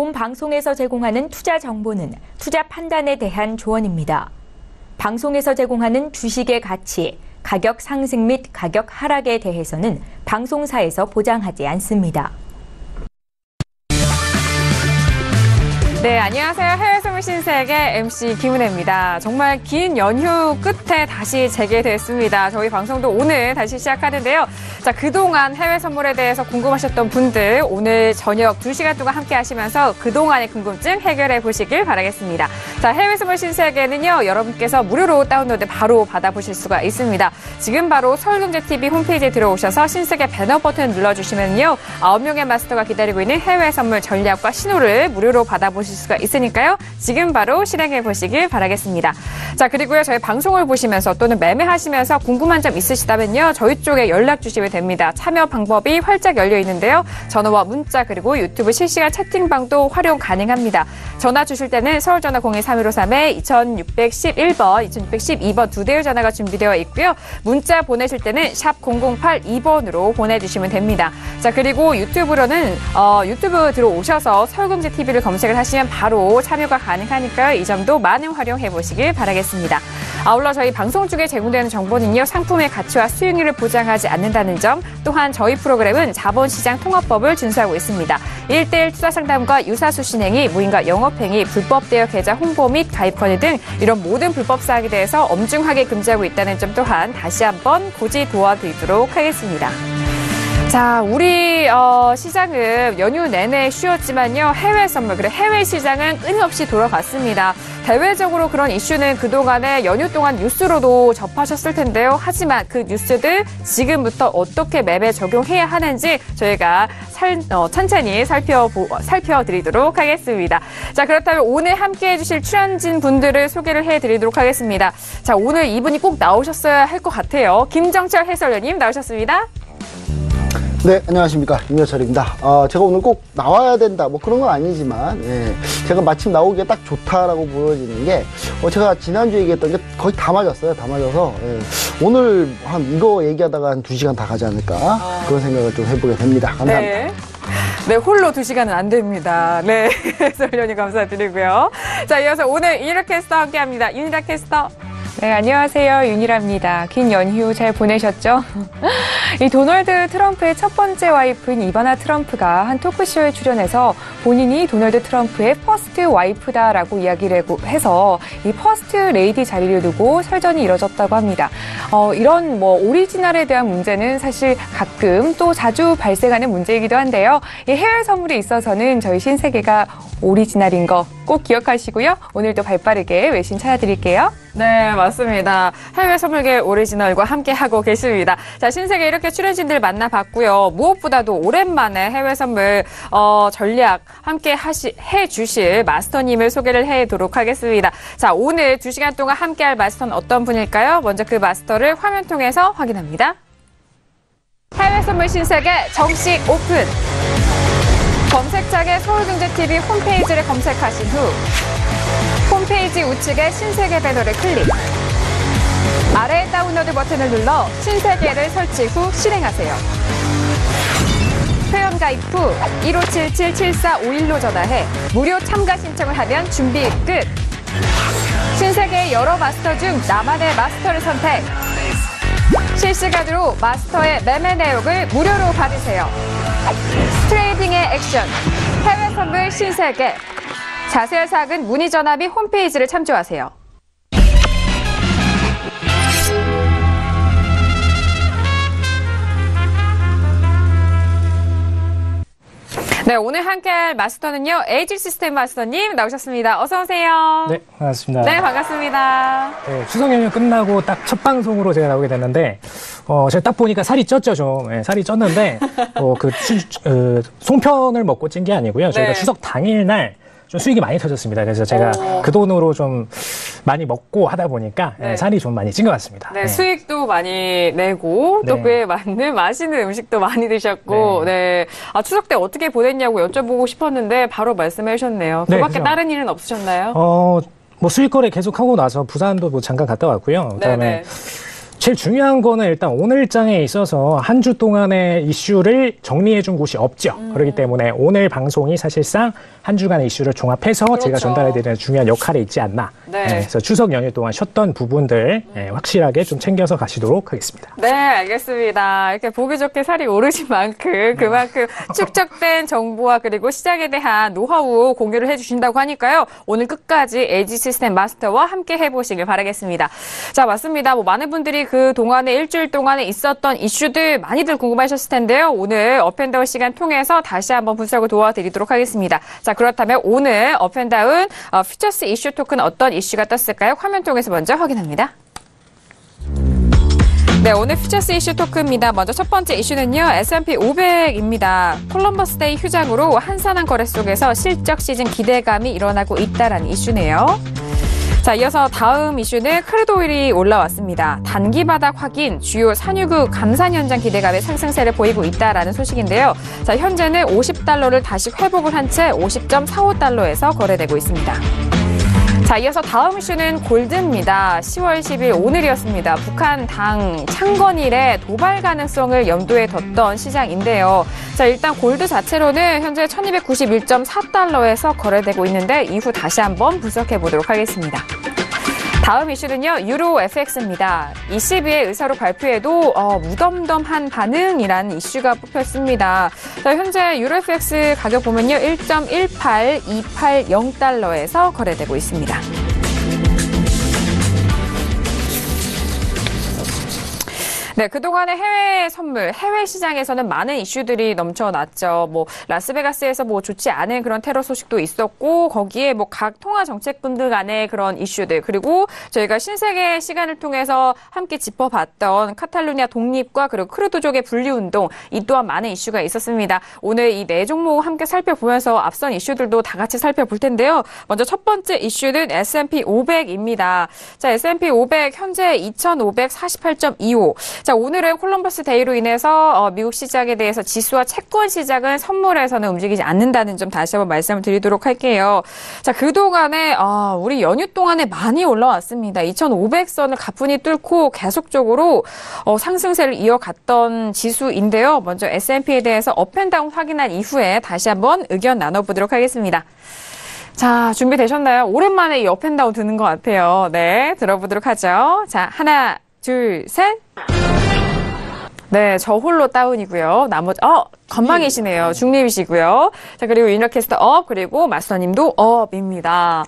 본 방송에서 제공하는 투자 정보는 투자 판단에 대한 조언입니다. 방송에서 제공하는 주식의 가치, 가격 상승 및 가격 하락에 대해서는 방송사에서 보장하지 않습니다. 네, 안녕하세요. 해외선물 신세계 MC 김은혜입니다. 정말 긴 연휴 끝에 다시 재개됐습니다. 저희 방송도 오늘 다시 시작하는데요. 자, 그동안 해외 선물에 대해서 궁금하셨던 분들 오늘 저녁 2시간 동안 함께 하시면서 그동안의 궁금증 해결해 보시길 바라겠습니다. 자, 해외 선물 신세계는요, 여러분께서 무료로 다운로드 바로 받아보실 수가 있습니다. 지금 바로 서울경제TV 홈페이지에 들어오셔서 신세계 배너 버튼 눌러주시면요, 9명의 마스터가 기다리고 있는 해외 선물 전략과 신호를 무료로 받아보실 수가 있으니까요. 지금 바로 실행해 보시길 바라겠습니다. 자, 그리고요, 저희 방송을 보시면서 또는 매매하시면서 궁금한 점 있으시다면요, 저희 쪽에 연락 주시면 됩니다. 참여 방법이 활짝 열려 있는데요. 전화와 문자 그리고 유튜브 실시간 채팅방도 활용 가능합니다. 전화 주실 때는 서울전화 02-3153-2611번, 2612번 두 대의 전화가 준비되어 있고요. 문자 보내실 때는 샵 0082번으로 보내주시면 됩니다. 자, 그리고 유튜브로는 유튜브 들어오셔서 서울경제TV를 검색을 하시면 바로 참여가 가능하니까요. 이 점도 많은 활용해 보시길 바라겠습니다. 아울러 저희 방송 중에 제공되는 정보는요, 상품의 가치와 수익률을 보장하지 않는다는 점, 또한 저희 프로그램은 자본시장 통합법을 준수하고 있습니다. 1:1 투자상담과 유사수 신행위, 무인과 영업행위, 불법 대여 계좌 홍보 및 가입 권유 등 이런 모든 불법 사항에 대해서 엄중하게 금지하고 있다는 점 또한 다시 한번 고지 도와드리도록 하겠습니다. 자, 우리 시장은 연휴 내내 쉬었지만요, 해외 선물, 그리고 해외 시장은 끊임없이 돌아갔습니다. 대외적으로 그런 이슈는 그동안에 연휴 동안 뉴스로도 접하셨을 텐데요. 하지만 그 뉴스들 지금부터 어떻게 매매 적용해야 하는지 저희가 천천히 살펴드리도록 하겠습니다. 자, 그렇다면 오늘 함께해 주실 출연진 분들을 소개를 해드리도록 하겠습니다. 자, 오늘 이분이 꼭 나오셨어야 할 것 같아요. 김정철 해설위원님 나오셨습니다. 네, 안녕하십니까, 김정철입니다. 제가 오늘 꼭 나와야 된다, 뭐 그런 건 아니지만, 제가 마침 나오기에 딱 좋다라고 보여지는 게, 제가 지난주에 얘기했던 게 거의 다 맞았어요. 다 맞아서, 오늘 이거 얘기하다가 한 2시간 다 가지 않을까, 그런 생각을 좀 해보게 됩니다. 감사합니다. 네. 네, 홀로 2시간은 안 됩니다. 네, 해설위원님 감사드리고요. 자, 이어서 오늘 윤희라 캐스터 함께 합니다. 윤희라 캐스터. 네, 안녕하세요. 윤희라입니다. 긴 연휴 잘 보내셨죠? 이 도널드 트럼프의 첫 번째 와이프인 이바나 트럼프가 한 토크쇼에 출연해서 본인이 도널드 트럼프의 퍼스트 와이프다라고 이야기를 해서 이 퍼스트 레이디 자리를 두고 설전이 이뤄졌다고 합니다. 이런 오리지널에 대한 문제는 사실 가끔 또 자주 발생하는 문제이기도 한데요. 이 해외 선물에 있어서는 저희 신세계가 오리지널인 거 꼭 기억하시고요. 오늘도 발빠르게 외신 찾아드릴게요. 네, 맞습니다. 해외 선물계 오리지널과 함께하고 계십니다. 자, 신세계 이렇게 출연진들 만나봤고요. 무엇보다도 오랜만에 해외 선물 전략 함께 해주실 마스터님을 소개를 해도록 하겠습니다. 자, 오늘 2시간 동안 함께할 마스터는 어떤 분일까요? 먼저 그 마스터를 화면 통해서 확인합니다. 해외 선물 신세계 정식 오픈! 검색창에 서울경제TV 홈페이지를 검색하신 후 홈페이지 우측에 신세계 배너를 클릭. 아래 다운로드 버튼을 눌러 신세계를 설치 후 실행하세요. 회원 가입 후 1577-7451로 전화해 무료 참가 신청을 하면 준비 끝. 신세계의 여러 마스터 중 나만의 마스터를 선택. 실시간으로 마스터의 매매 내역을 무료로 받으세요. 트레이딩의 액션, 해외 선물 신세계. 자세한 사항은 문의 전화 및 홈페이지를 참조하세요. 네, 오늘 함께할 마스터는요, 에이지 시스템 마스터님 나오셨습니다. 어서 오세요. 네, 반갑습니다. 네, 반갑습니다. 네, 추석 연휴 끝나고 딱 첫 방송으로 제가 나오게 됐는데, 제가 딱 보니까 살이 쪘죠, 좀. 네, 살이 쪘는데, 송편을 먹고 찐 게 아니고요. 저희가 네. 추석 당일날 좀 수익이 많이 터졌습니다. 그래서 제가 그 돈으로 좀 많이 먹고 하다 보니까 네. 살이 좀 많이 찐 것 같습니다. 네, 수익도 많이 내고 또 네. 그에 맞는 맛있는 음식도 많이 드셨고, 네. 아, 추석 때 어떻게 보냈냐고 여쭤보고 싶었는데 바로 말씀해 주셨네요. 네, 그밖에 그죠. 다른 일은 없으셨나요? 뭐 수익 거래 계속 하고 나서 부산도 뭐 잠깐 갔다 왔고요. 그다음에 네네. 제일 중요한 거는 일단 오늘장에 있어서 한 주 동안의 이슈를 정리해준 곳이 없죠. 그렇기 때문에 오늘 방송이 사실상 한 주간의 이슈를 종합해서 그렇죠. 제가 전달해드리는 중요한 역할이 있지 않나. 네. 그래서 추석 연휴 동안 쉬었던 부분들 확실하게 좀 챙겨서 가시도록 하겠습니다. 네, 알겠습니다. 이렇게 보기 좋게 살이 오르신 만큼 그만큼 축적된 정보와 그리고 시장에 대한 노하우 공유를 해주신다고 하니까요. 오늘 끝까지 LG 시스템 마스터와 함께 해보시길 바라겠습니다. 자, 맞습니다. 많은 분들이 그 동안에 일주일 동안에 있었던 이슈들 많이들 궁금하셨을 텐데요. 오늘 업앤다운 시간 통해서 다시 한번 분석을 도와드리도록 하겠습니다. 자, 그렇다면 오늘 업앤다운 퓨처스 이슈 토크는 어떤 이슈가 떴을까요? 화면 통해서 먼저 확인합니다. 네, 오늘 퓨처스 이슈 토크입니다. 먼저 첫 번째 이슈는요, S&P 500입니다. 콜럼버스 데이 휴장으로 한산한 거래 속에서 실적 시즌 기대감이 일어나고 있다라는 이슈네요. 자, 이어서 다음 이슈는 크루드 오일이 올라왔습니다. 단기 바닥 확인, 주요 산유국 감산 현장 기대감의 상승세를 보이고 있다라는 소식인데요. 자, 현재는 $50를 다시 회복을 한 채 50.45달러에서 거래되고 있습니다. 자, 이어서 다음 이슈는 골드입니다. 10월 10일 오늘이었습니다. 북한 당 창건일에 도발 가능성을 염두에 뒀던 시장인데요. 자, 일단 골드 자체로는 현재 1291.4달러에서 거래되고 있는데 이후 다시 한번 분석해 보도록 하겠습니다. 다음 이슈는요, 유로 FX입니다. ECB의 의사록 발표에도 무덤덤한 반응이라는 이슈가 뽑혔습니다. 자, 현재 유로 FX 가격 보면요, 1.18280달러에서 거래되고 있습니다. 네, 그동안의 해외 선물, 해외 시장에서는 많은 이슈들이 넘쳐났죠. 라스베가스에서 좋지 않은 그런 테러 소식도 있었고, 거기에 각 통화 정책분들 간의 그런 이슈들, 그리고 저희가 신세계 시간을 통해서 함께 짚어봤던 카탈루냐 독립과 그리고 크루드족의 분리운동, 이 또한 많은 이슈가 있었습니다. 오늘 이 네 종목 함께 살펴보면서 앞선 이슈들도 다 같이 살펴볼 텐데요. 먼저 첫 번째 이슈는 S&P 500입니다. 자, S&P 500 현재 2548.25. 자, 오늘은 콜럼버스 데이로 인해서 미국 시장에 대해서 지수와 채권 시장은 선물에서는 움직이지 않는다는 점 다시 한번 말씀을 드리도록 할게요. 자, 그동안에 우리 연휴 동안에 많이 올라왔습니다. 2500선을 가뿐히 뚫고 계속적으로 상승세를 이어갔던 지수인데요. 먼저 S&P에 대해서 업앤다운 확인한 이후에 다시 한번 의견 나눠보도록 하겠습니다. 자, 준비되셨나요? 오랜만에 이 업앤다운 드는 것 같아요. 네, 들어보도록 하죠. 자, 하나, 둘, 셋. 네, 저 홀로 다운이고요. 나머지, 건방이시네요. 중립이시고요. 자, 그리고 유니캐스터 업, 그리고 마스터님도 업입니다.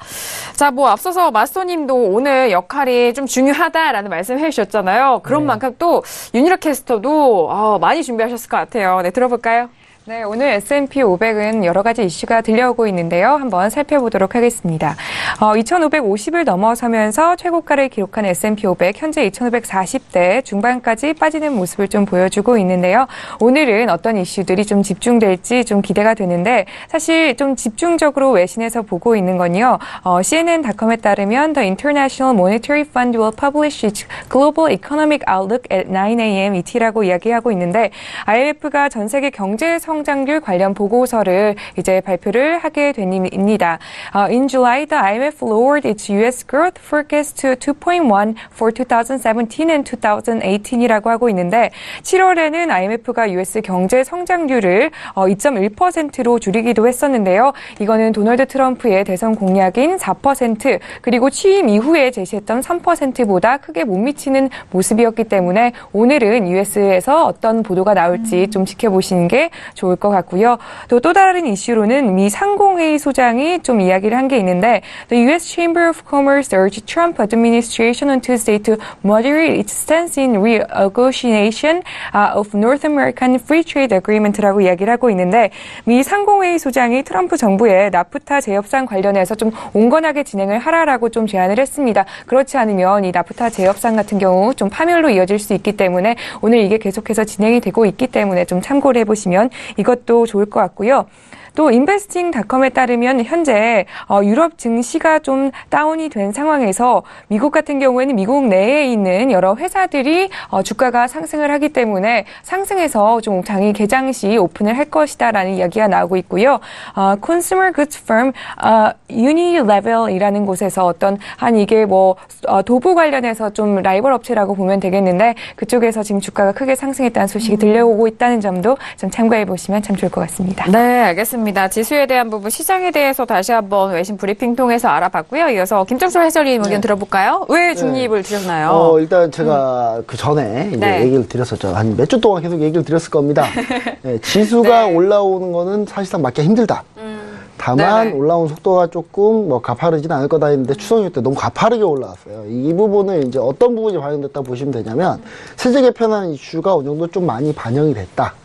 자, 앞서서 마스터님도 오늘 역할이 좀 중요하다라는 말씀 해주셨잖아요. 그런 만큼 또 유니캐스터도 많이 준비하셨을 것 같아요. 네, 들어볼까요? 네, 오늘 S&P 500은 여러 가지 이슈가 들려오고 있는데요. 한번 살펴보도록 하겠습니다. 2550을 넘어서면서 최고가를 기록한 S&P 500, 현재 2540대 중반까지 빠지는 모습을 좀 보여주고 있는데요. 오늘은 어떤 이슈들이 좀 집중될지 좀 기대가 되는데, 사실 좀 집중적으로 외신에서 보고 있는 건요. CNN.com에 따르면 The International Monetary Fund will publish its Global Economic Outlook at 9 a.m. ET라고 이야기하고 있는데, IMF가 전 세계 경제 성장률 관련 보고서를 이제 발표를 하게 됩니다. In July, the IMF lowered its U.S. growth forecast to 2.1 for 2017 and 2018이라고 하고 있는데 7월에는 IMF가 U.S. 경제 성장률을 2.1%로 줄이기도 했었는데요. 이거는 도널드 트럼프의 대선 공약인 4% 그리고 취임 이후에 제시했던 3%보다 크게 못 미치는 모습이었기 때문에 오늘은 U.S.에서 어떤 보도가 나올지 좀 지켜보시는 게 좋을 것 같고요. 또 다른 이슈로는 미 상공회의 소장이 좀 이야기를 한 게 있는데 The U.S. Chamber of Commerce urged Trump administration on Tuesday to moderate its stance in renegotiation of North American Free Trade Agreement라고 이야기를 하고 있는데 미 상공회의 소장이 트럼프 정부의 나프타 재협상 관련해서 좀 온건하게 진행을 하라라고 좀 제안을 했습니다. 그렇지 않으면 이 나프타 재협상 같은 경우 좀 파멸로 이어질 수 있기 때문에 오늘 이게 계속해서 진행이 되고 있기 때문에 좀 참고를 해보시면 이것도 좋을 것 같고요. 또 investing.com에 따르면 현재 유럽 증시가 좀 다운이 된 상황에서 미국 같은 경우에는 미국 내에 있는 여러 회사들이 주가가 상승을 하기 때문에 상승해서 좀 장이 개장 시 오픈을 할 것이다라는 이야기가 나오고 있고요. Consumer Goods Firm Unilevel이라는 곳에서 어떤 이게 뭐 도구 관련해서 좀 라이벌 업체라고 보면 되겠는데 그쪽에서 지금 주가가 크게 상승했다는 소식이 들려오고 있다는 점도 좀 참고해 보시면 참 좋을 것 같습니다. 네, 알겠습니다. 지수에 대한 부분, 시장에 대해서 다시 한번 외신 브리핑 통해서 알아봤고요. 이어서 김정수 해설위원 의견 들어볼까요? 왜 중립을 드셨나요? 일단 제가 그 전에 이제 얘기를 드렸었죠. 한 몇 주 동안 계속 얘기를 드렸을 겁니다. 지수가 올라오는 거는 사실상 막기가 힘들다. 다만 올라온 속도가 조금 뭐 가파르지는 않을 거다 했는데 추석 연휴 때 너무 가파르게 올라왔어요. 이 부분을 이제 어떤 부분이 반영됐다 보시면 되냐면 세제 개편하는 이슈가 어느 정도 좀 많이 반영이 됐다.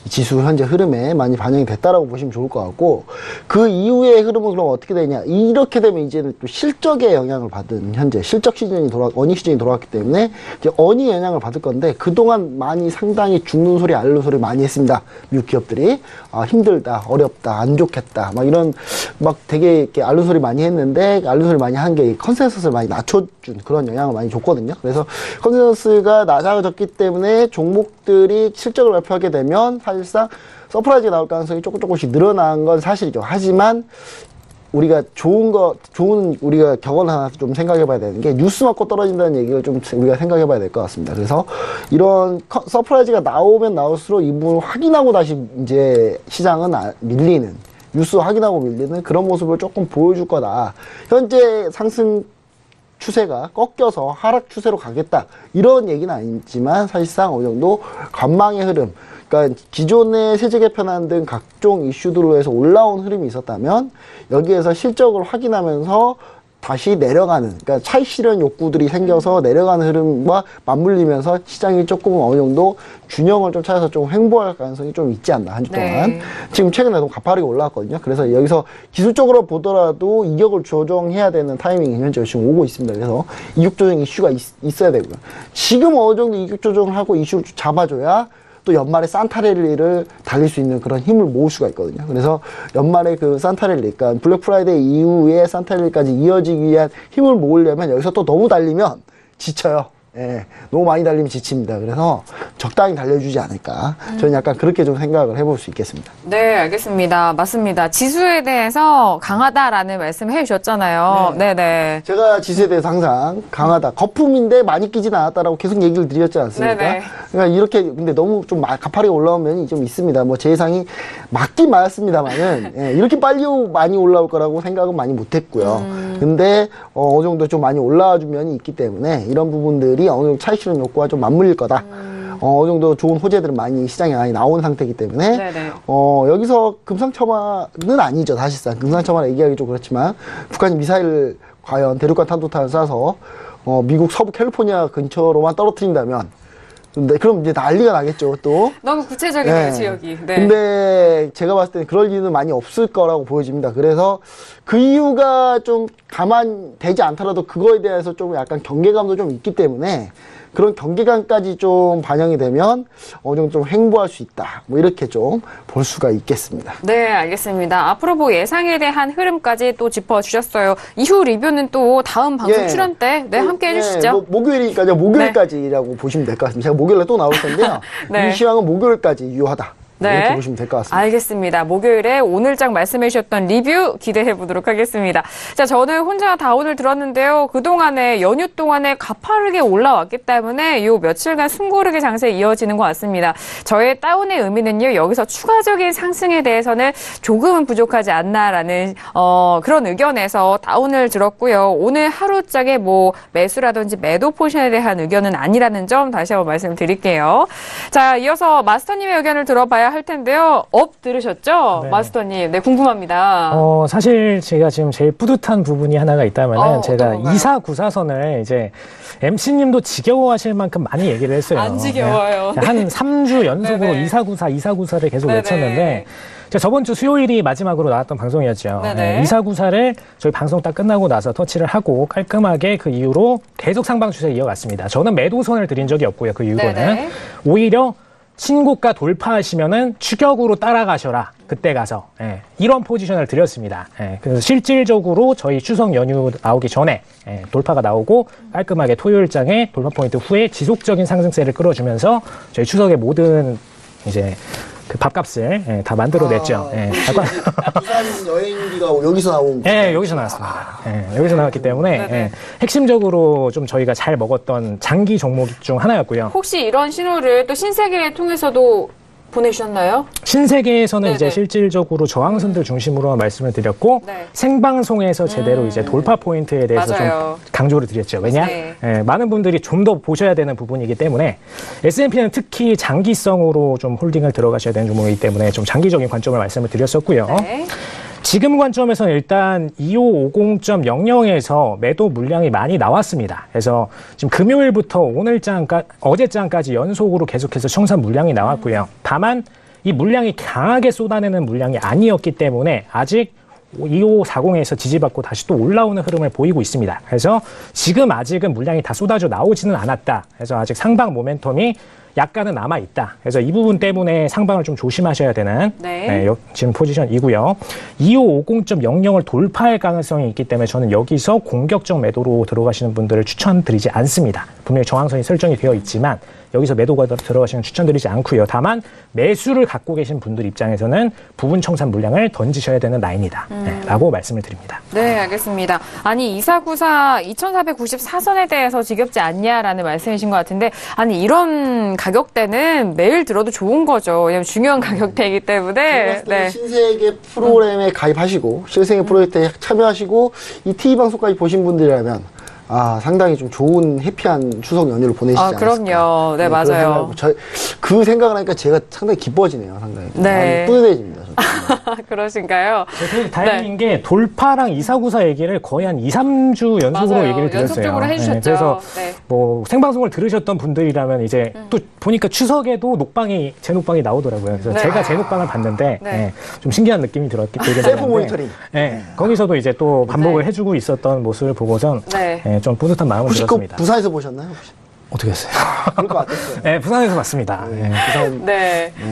지수 현재 흐름에 많이 반영이 됐다라고 보시면 좋을 것 같고 그 이후의 흐름은 그럼 어떻게 되냐 이렇게 되면 이제는 또 실적에 영향을 받은 현재 실적 시즌이 어니 시즌이 돌아왔기 때문에 이제 어니 영향을 받을 건데 그동안 많이 상당히 죽는 소리 앓는 소리 많이 했습니다. 미국 기업들이 힘들다 어렵다 안 좋겠다 막 이런 막 되게 이렇게 앓는 소리 많이 했는데 앓는 소리 많이 한 게 컨센서스를 많이 낮춰준 그런 영향을 많이 줬거든요. 그래서 컨센서스가 낮아졌기 때문에 종목들이 실적을 발표하게 되면 사실상 서프라이즈가 나올 가능성이 조금씩 늘어난 건 사실이죠. 하지만 우리가 좋은 우리가 격언 하나 좀 생각해 봐야 되는 게 뉴스 맞고 떨어진다는 얘기를 좀 우리가 생각해 봐야 될 것 같습니다. 그래서 이런 서프라이즈가 나오면 나올수록 이 부분을 확인하고 다시 이제 시장은 밀리는 뉴스 확인하고 밀리는 그런 모습을 조금 보여줄 거다. 현재 상승 추세가 꺾여서 하락 추세로 가겠다. 이런 얘기는 아니지만 사실상 어느 정도 관망의 흐름 그러니까 기존의 세제 개편안 등 각종 이슈들로 해서 올라온 흐름이 있었다면 여기에서 실적을 확인하면서 다시 내려가는 그러니까 차익 실현 욕구들이 생겨서 내려가는 흐름과 맞물리면서 시장이 조금 어느 정도 균형을 좀 찾아서 좀 횡보할 가능성이 좀 있지 않나 한 주 동안 지금 최근에 너무 가파르게 올라왔거든요. 그래서 여기서 기술적으로 보더라도 이격을 조정해야 되는 타이밍이 현재 지금 오고 있습니다. 그래서 이격 조정 이슈가 있어야 되고요. 지금 어느 정도 이격 조정을 하고 이슈를 잡아줘야 또 연말에 산타랠리를 달릴 수 있는 그런 힘을 모을 수가 있거든요. 그래서 연말에 그 산타랠리, 그러니까 블랙 프라이데이 이후에 산타랠리까지 이어지기 위한 힘을 모으려면 여기서 또 너무 달리면 지쳐요. 예, 너무 많이 달리면 지칩니다. 그래서 적당히 달려주지 않을까. 저는 약간 그렇게 좀 생각을 해볼 수 있겠습니다. 네, 알겠습니다. 맞습니다. 지수에 대해서 강하다라는 말씀 해주셨잖아요. 네네. 제가 지수에 대해서 항상 강하다. 거품인데 많이 끼진 않았다라고 계속 얘기를 드렸지 않습니까? 네네. 그러니까 이렇게 근데 너무 좀 가파르게 올라온 면이 좀 있습니다. 뭐 제 예상이 맞긴 맞았습니다만은 예, 이렇게 빨리 많이 올라올 거라고 생각은 많이 못했고요. 근데 어느 정도 좀 많이 올라와준 면이 있기 때문에 이런 부분들이 어느 정도 차익 실현 욕구와 좀 맞물릴 거다. 어느 정도 좋은 호재들은 많이 시장에 많이 나온 상태이기 때문에 여기서 금상첨화는 아니죠. 사실상 금상첨화를 얘기하기 좀 그렇지만 북한이 미사일을 과연 대륙간 탄도탄을 쏴서 미국 서부 캘리포니아 근처로만 떨어뜨린다면 근데 그럼 이제 난리가 나겠죠. 또 너무 구체적이네요. 지역이. 네. 근데 제가 봤을 때는 그럴 리는 많이 없을 거라고 보여집니다. 그래서 그 이유가 좀 감안되지 않더라도 그거에 대해서 좀 약간 경계감도 좀 있기 때문에 그런 경계감까지 좀 반영이 되면 어느 정도 좀 횡보할 수 있다. 뭐 이렇게 좀 볼 수가 있겠습니다. 네, 알겠습니다. 앞으로 뭐 예상에 대한 흐름까지 또 짚어주셨어요. 이후 리뷰는 또 다음 방송 출연 때 함께 해주시죠. 목요일까지라고 보시면 될 것 같습니다. 제가 목요일에 또 나올 텐데요. 이 시황은 목요일까지 유효하다. 이렇게 보시면 될 것 같습니다. 알겠습니다. 목요일에 오늘장 말씀해 주셨던 리뷰 기대해 보도록 하겠습니다. 자, 저는 혼자 다운을 들었는데요. 그동안에 연휴 동안에 가파르게 올라왔기 때문에 요 며칠간 숨고르기 장세 이어지는 것 같습니다. 저의 다운의 의미는요. 여기서 추가적인 상승에 대해서는 조금은 부족하지 않나라는 그런 의견에서 다운을 들었고요. 오늘 하루장에 뭐 매수라든지 매도 포션에 대한 의견은 아니라는 점 다시 한번 말씀드릴게요. 자, 이어서 마스터님의 의견을 들어봐야 할 텐데요. 업 들으셨죠? 네. 마스터님. 네, 궁금합니다. 사실 제가 지금 제일 뿌듯한 부분이 하나가 있다면은 제가 2494선을 이제 MC님도 지겨워하실 만큼 많이 얘기를 했어요. 안 지겨워요. 네. 한 3주 연속으로 2494를 계속 외쳤는데 제가 저번 주 수요일이 마지막으로 나왔던 방송이었죠. 2494를 저희 방송 딱 끝나고 나서 터치를 하고 깔끔하게 그 이후로 계속 상방 추세 이어갔습니다. 저는 매도선을 드린 적이 없고요. 그 이후로는 오히려 신고가 돌파하시면은 추격으로 따라가셔라. 그때 가서 이런 포지션을 드렸습니다. 그래서 실질적으로 저희 추석 연휴 나오기 전에 돌파가 나오고 깔끔하게 토요일장에 돌파 포인트 후에 지속적인 상승세를 끌어주면서 저희 추석의 모든 이제 그 밥값을 다 만들어냈죠. 부산 여행비가 여기서 나온 거예요? 네, 여기서 나왔습니다. 여기서 나왔기 때문에 핵심적으로 좀 저희가 잘 먹었던 장기 종목 중 하나였고요. 혹시 이런 신호를 또 신세계 통해서도 보내주셨나요? 신세계에서는 이제 실질적으로 저항선들 중심으로 말씀을 드렸고 생방송에서 제대로 이제 돌파 포인트에 대해서 맞아요. 좀 강조를 드렸죠. 왜냐? 많은 분들이 좀 더 보셔야 되는 부분이기 때문에 S&P는 특히 장기성으로 좀 홀딩을 들어가셔야 되는 종목이기 때문에 좀 장기적인 관점을 말씀을 드렸었고요. 지금 관점에서는 일단 2550.00에서 매도 물량이 많이 나왔습니다. 그래서 지금 금요일부터 어제장까지 연속으로 계속해서 청산 물량이 나왔고요. 다만 이 물량이 강하게 쏟아내는 물량이 아니었기 때문에 아직 2540에서 지지받고 다시 또 올라오는 흐름을 보이고 있습니다. 그래서 지금 아직은 물량이 다 쏟아져 나오지는 않았다. 그래서 아직 상방 모멘텀이 약간은 남아있다. 그래서 이 부분 때문에 상방을 좀 조심하셔야 되는 지금 포지션이고요. 2550.00을 돌파할 가능성이 있기 때문에 저는 여기서 공격적 매도로 들어가시는 분들을 추천드리지 않습니다. 분명히 저항선이 설정이 되어 있지만 여기서 매도가 들어가시는 추천드리지 않고요. 다만 매수를 갖고 계신 분들 입장에서는 부분 청산 물량을 던지셔야 되는 라인이다. 라고 말씀을 드립니다. 네, 알겠습니다. 아니 2494 2494선에 대해서 지겹지 않냐라는 말씀이신 것 같은데 아니 이런 가격대는 매일 들어도 좋은 거죠. 왜냐하면 중요한 가격대이기 때문에 신세계 프로그램에 가입하시고 신세계 프로젝트에 참여하시고 이 TV방송까지 보신 분들이라면 상당히 좀 좋은 해피한 추석 연휴를 보내시지 않았을까. 그럼요. 네, 맞아요. 그 생각을 하니까 제가 상당히 기뻐지네요. 상당히. 뿌듯해집니다. 그러신가요? 다행인 게 돌파랑 2494 얘기를 거의 한 2, 3주 연속으로 얘기를 드렸어요. 연속적으로 해주셨죠. 그래서 뭐 생방송을 들으셨던 분들이라면 이제 또 보니까 추석에도 제 녹방이 나오더라고요. 그래서 제가 제 녹방을 봤는데 좀 신기한 느낌이 들었는데 셀프 모니터링. 거기서도 이제 또 반복을 해주고 있었던 모습을 보고선 좀 뿌듯한 마음을 들었습니다. 부산에서 보셨나요? 혹시? 어떻게 했어요? 그럴 것 같았어요. 네, 부산에서 봤습니다.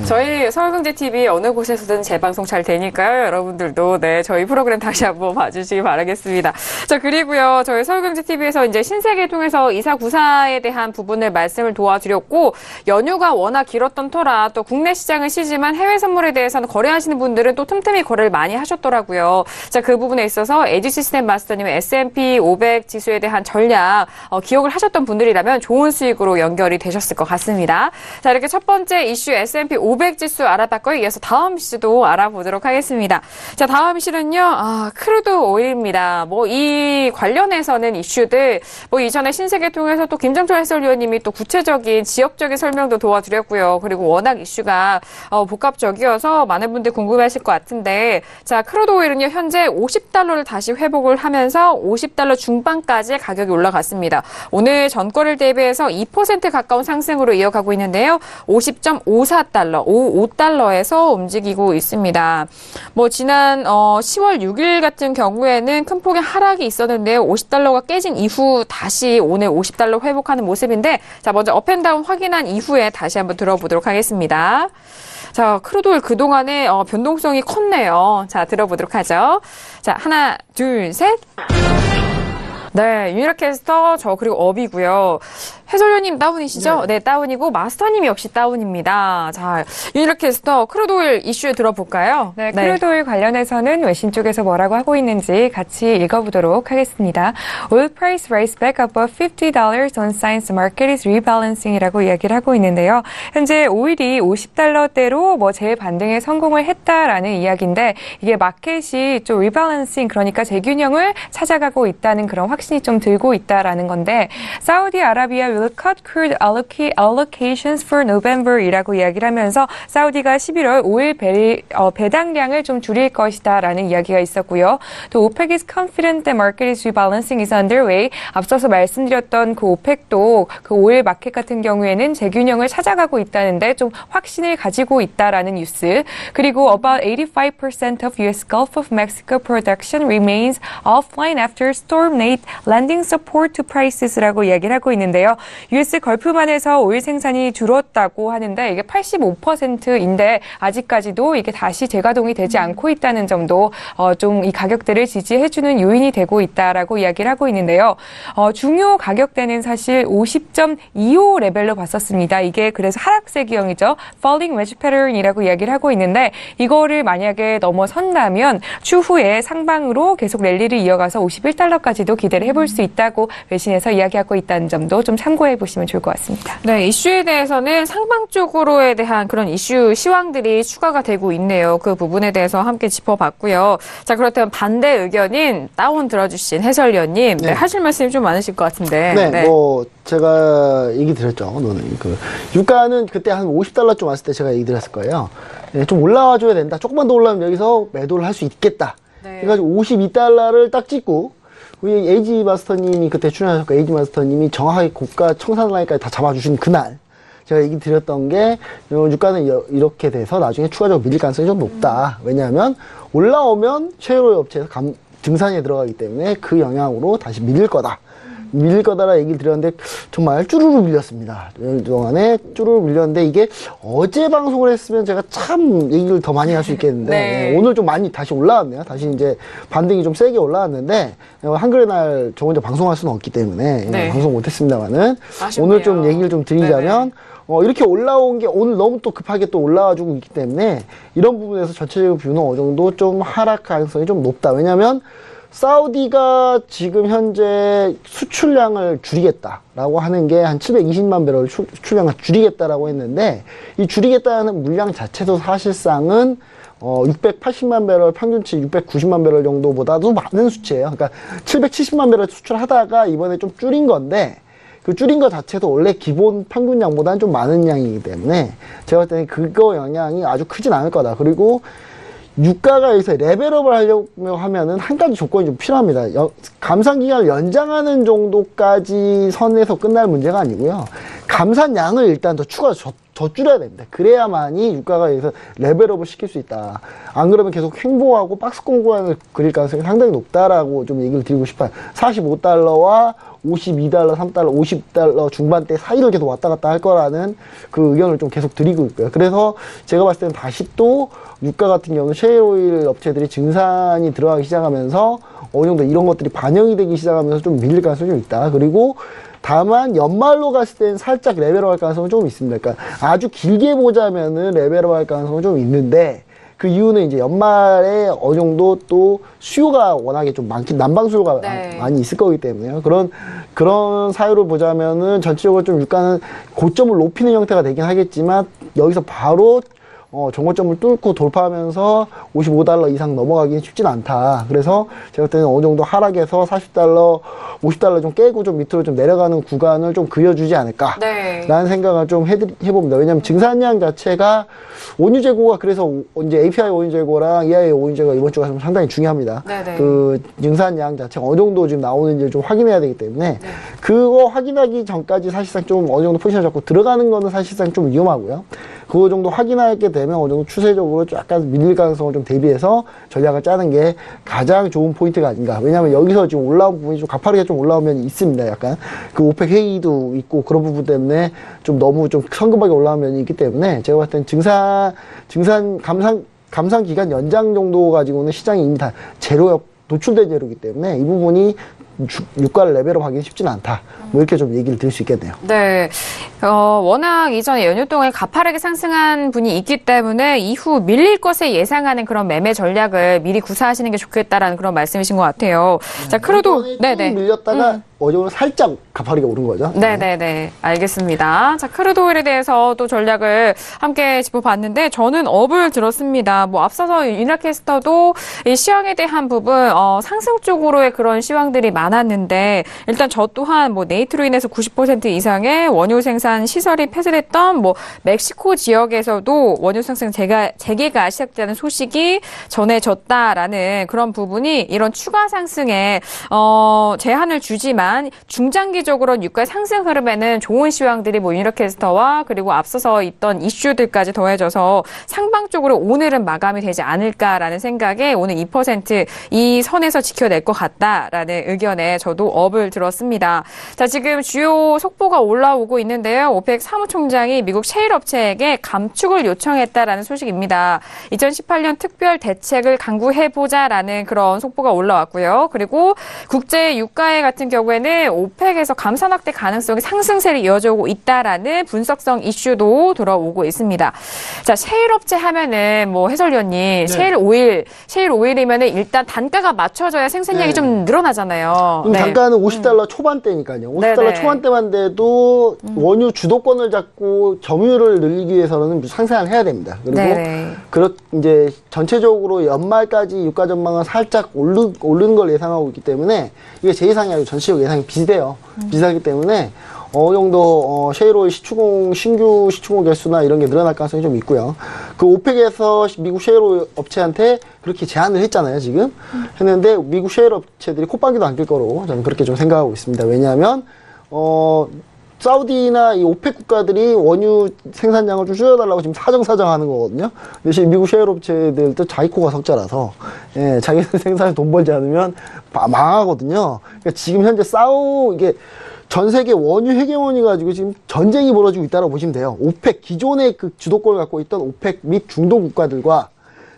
저희 서울경제TV 어느 곳에서든 재방송 잘 되니까요. 여러분들도 저희 프로그램 다시 한번 봐주시기 바라겠습니다. 자, 그리고요. 저희 서울경제TV에서 이제 신세계 통해서 2494에 대한 부분을 말씀을 도와드렸고 연휴가 워낙 길었던 터라 또 국내 시장은 쉬지만 해외 선물에 대해서는 거래하시는 분들은 또 틈틈이 거래를 많이 하셨더라고요. 자, 그 부분에 있어서 에듀시스템 마스터님의 S&P 500 지수에 대한 전략 기억을 하셨던 분들이라면 좋은 수익으로 연결이 되셨을 것 같습니다. 자, 이렇게 첫 번째 이슈 S&P 500 지수 알아봤고요. 이어서 다음 이슈도 알아보도록 하겠습니다. 자, 다음 이슈는요. 크루드 오일입니다. 이 관련해서는 이슈들 이전에 신세계 통해서 또 김정철 해설위원님이 또 구체적인 지역적인 설명도 도와드렸고요. 그리고 워낙 이슈가 복합적이어서 많은 분들 궁금해하실 것 같은데 자, 크루드 오일은요. 현재 $50를 다시 회복을 하면서 $50 중반까지 가격이 올라갔습니다. 오늘 전거래일 대비해서 2% 가까운 상승으로 이어가고 있는데요. 50.54달러, 55달러에서 움직이고 있습니다. 지난 10월 6일 같은 경우에는 큰 폭의 하락이 있었는데요. 50달러가 깨진 이후 다시 오늘 50달러 회복하는 모습인데 자, 먼저 업앤다운 확인한 이후에 다시 한번 들어보도록 하겠습니다. 자, 크루드오일 그동안에 변동성이 컸네요. 자, 들어보도록 하죠. 자, 하나, 둘, 셋. 네, 윤희라 캐스터, 그리고 업이고요. 해설위원님 다운이시죠? 네, 다운이고 마스터님 역시 다운입니다. 자, 윤희라 캐스터, 크루드오일 이슈에 들어볼까요? 네, 크루드오일 관련해서는 외신 쪽에서 뭐라고 하고 있는지 같이 읽어보도록 하겠습니다. Oil price rise back above $50 on signs the market is rebalancing이라고 이야기를 하고 있는데요. 현재 오일이 $50대로 재반등에 성공을 했다라는 이야기인데 이게 마켓이 좀 리밸런싱 그러니까 재균형을 찾아가고 있다는 그런 확신이 좀 들고 있다라는 건데 사우디아라비아 will cut crude allocations for November이라고 이야기를 하면서 사우디가 11월 오일 배당량을 좀 줄일 것이다라는 이야기가 있었고요. 또 OPEC is confident that market is rebalancing is underway. 앞서서 말씀드렸던 그 OPEC도 그 오일 마켓 같은 경우에는 재균형을 찾아가고 있다는데 좀 확신을 가지고 있다라는 뉴스. 그리고 about 85% of U.S. Gulf of Mexico production remains offline after storm Nate lending support to prices라고 이야기를 하고 있는데요. US 걸프만에서 오일 생산이 줄었다고 하는데 이게 85%인데 아직까지도 이게 다시 재가동이 되지 않고 있다는 점도 좀 이 가격대를 지지해주는 요인이 되고 있다라고 이야기를 하고 있는데요. 중요 가격대는 사실 50.25 레벨로 봤었습니다. 이게 그래서 하락세 기형이죠. Falling Wedge Pattern이라고 이야기를 하고 있는데 이거를 만약에 넘어선다면 추후에 상방으로 계속 랠리를 이어가서 51달러까지도 기대를 해볼 수 있다고 외신에서 이야기하고 있다는 점도 좀 참고해 보시면 좋을 것 같습니다. 네, 이슈에 대해서는 상방 쪽으로에 대한 그런 이슈 시황들이 추가가 되고 있네요. 그 부분에 대해서 함께 짚어봤고요. 자, 그렇다면 반대 의견인 다운 들어주신 해설위원님, 네, 하실 말씀이 좀 많으실 것 같은데. 네, 뭐 제가 얘기 드렸죠. 너는 유가는 그때 한 50달러 좀 왔을 때 제가 얘기 드렸을 거예요. 네, 좀 올라와줘야 된다. 조금만 더 올라오면 여기서 매도를 할 수 있겠다. 네. 그래가지고 52달러를 딱 찍고 우리 에이지 마스터님이 그때 출연하셨고 에이지 마스터님이 정확하게 고가 청산 라인까지 다 잡아주신 그날 제가 얘기 드렸던 게 유가는 이렇게 돼서 나중에 추가적으로 밀릴 가능성이 좀 높다. 왜냐하면 올라오면 쉐어로이 업체에서 증산에 들어가기 때문에 그 영향으로 다시 밀릴 거다. 밀릴 거다라 얘기를 드렸는데 정말 쭈루루 밀렸습니다. 그동안에 쭈루루 밀렸는데 이게 어제 방송을 했으면 제가 참 얘기를 더 많이 할 수 있겠는데 네. 오늘 좀 많이 다시 올라왔네요. 다시 이제 반등이 좀 세게 올라왔는데 한글의 날 저 혼자 방송할 수는 없기 때문에 네. 방송 못했습니다만은 아쉽네요. 오늘 좀 얘기를 좀 드리자면 이렇게 올라온 게 오늘 너무 또 급하게 또 올라와주고 있기 때문에 이런 부분에서 전체적인 뷰는 어느 정도 좀 하락 가능성이 좀 높다. 왜냐하면 사우디가 지금 현재 수출량을 줄이겠다라고 하는 게 한 720만 배럴 수출량을 줄이겠다라고 했는데 이 줄이겠다는 물량 자체도 사실상은 680만 배럴 평균치 690만 배럴 정도보다도 많은 수치예요. 그러니까 770만 배럴 수출하다가 이번에 좀 줄인 건데 그 줄인 것 자체도 원래 기본 평균량보다는 좀 많은 양이기 때문에 제가 볼 때는 그거 영향이 아주 크진 않을 거다. 그리고 유가가 여기서 레벨업을 하려고 하면은 한 가지 조건이 좀 필요합니다. 감산 기간을 연장하는 정도까지 선에서 끝날 문제가 아니고요. 감산량을 일단 더 더 줄여야 됩니다. 그래야만이 유가가 여기서 레벨업을 시킬 수 있다. 안 그러면 계속 횡보하고 박스 공구간을 그릴 가능성이 상당히 높다라고 좀 얘기를 드리고 싶어요. 45달러와 52달러, 3달러, 50달러 중반대 사이를 계속 왔다 갔다 할 거라는 그 의견을 좀 계속 드리고 있고요. 그래서 제가 봤을 때는 다시 또 유가 같은 경우는 셰일오일 업체들이 증산이 들어가기 시작하면서 어느 정도 이런 것들이 반영이 되기 시작하면서 좀 밀릴 가능성이 좀 있다. 그리고 다만 연말로 갔을 때는 살짝 레벨업 할 가능성은 좀 있습니다. 그러니까 아주 길게 보자면은 레벨업 할 가능성은 좀 있는데 그 이유는 이제 연말에 어느 정도 또 수요가 워낙에 좀 난방 수요가 네. 많이 있을 거기 때문에요. 그런 사유로 보자면은 전체적으로 좀 유가는 고점을 높이는 형태가 되긴 하겠지만 여기서 바로 정고점을 뚫고 돌파하면서 55달러 이상 넘어가기는 쉽진 않다. 그래서 제가 볼 때는 어느 정도 하락해서 40달러, 50달러 좀 깨고 좀 밑으로 좀 내려가는 구간을 좀 그려주지 않을까. 네. 라는 생각을 좀 해봅니다. 왜냐면 증산량 자체가 원유 재고가 그래서 이제 API 원유 재고랑 EIA 원유 재고가 이번 주가 좀 상당히 중요합니다. 네네. 그 증산량 자체가 어느 정도 지금 나오는지를 좀 확인해야 되기 때문에 그거 확인하기 전까지 사실상 좀 어느 정도 포지션 잡고 들어가는 거는 사실상 좀 위험하고요. 그거 정도 확인하게 되면 어느 정도 추세적으로 약간 밀릴 가능성을 좀 대비해서 전략을 짜는 게 가장 좋은 포인트가 아닌가. 왜냐하면 여기서 지금 올라온 부분이 좀 가파르게 좀 올라온 면이 있습니다. 약간 그 오펙 회의도 있고 그런 부분 때문에 좀 너무 좀 성급하게 올라온 면이 있기 때문에 제가 봤을 땐 감산 기간 연장 정도 가지고는 시장이 이미 다 노출된 재료이기 때문에 이 부분이 유가를 레벨업 하기는 쉽지는 않다. 뭐 이렇게 좀 얘기를 드릴 수 있겠네요. 네. 워낙 이전에 연휴 동안 가파르게 상승한 분이 있기 때문에 이후 밀릴 것을 예상하는 그런 매매 전략을 미리 구사하시는 게 좋겠다라는 그런 말씀이신 것 같아요. 자, 크루도 네네. 밀렸다가 어제는 살짝 가파르게 오른 거죠. 네네네. 알겠습니다. 자, 크루드 오일에 대해서 또 전략을 함께 짚어봤는데 저는 업을 들었습니다. 뭐 앞서서 윤락캐스터도 이 시황에 대한 부분 상승 쪽으로의 그런 시황들이 많았는데 일단 저 또한 뭐 네이트로 인해서 90% 이상의 원유 생산 시설이 폐쇄됐던 뭐 멕시코 지역에서도 원유 상승 재개가 시작되는 소식이 전해졌다라는 그런 부분이 이런 추가 상승에 제한을 주지만 중장기적으로 유가 상승 흐름에는 좋은 시황들이 뭐 윤락캐스터와 그리고 앞서서 있던 이슈들까지 더해져서 상방 쪽으로 오늘은 마감이 되지 않을까라는 생각에 오늘 2% 이 선에서 지켜낼 것 같다라는 의견을 전에 저도 업을 들었습니다. 자, 지금 주요 속보가 올라오고 있는데요. 오펙 사무총장이 미국 셰일 업체에게 감축을 요청했다라는 소식입니다. 2018년 특별 대책을 강구해보자라는 그런 속보가 올라왔고요. 그리고 국제 유가에 같은 경우에는 오펙에서 감산 확대 가능성이 상승세를 이어져 오고 있다라는 분석성 이슈도 돌아오고 있습니다. 자, 셰일 업체 하면은 뭐 해설위원님, 셰일 오일이면은 일단 단가가 맞춰져야 생산량이 좀 늘어나잖아요. 단가는 $50 초반대니까요. $50 네네. 초반대만 돼도 원유 주도권을 잡고 점유율을 늘리기 위해서는 상생을 해야 됩니다. 그리고 네네. 이제 전체적으로 연말까지 유가 전망은 살짝 오르는 걸 예상하고 있기 때문에 이게 제 예상이 아니고 전체적 예상이 비슷해요. 비슷하기 때문에 어느 정도 셰일오일 신규 시추공 개수나 이런 게 늘어날 가능성이 좀 있고요. 그 오펙에서 미국 셰일오일 업체한테 그렇게 제안을 했잖아요, 지금. 했는데 미국 셰일 업체들이 콧방귀도 안 낄 거로 저는 그렇게 좀 생각하고 있습니다. 왜냐하면 사우디나 이 오펙 국가들이 원유 생산량을 좀 줄여달라고 지금 사정하는 거거든요. 근데 지금 미국 셰일 업체들도 자기 코가 석자라서, 예, 자기들 생산에 돈 벌지 않으면 망하거든요. 그러니까 지금 현재 이게 전 세계 원유 헤게모니 가지고 지금 전쟁이 벌어지고 있다고 보시면 돼요. 오펙, 기존의 그 주도권을 갖고 있던 오펙 및 중동 국가들과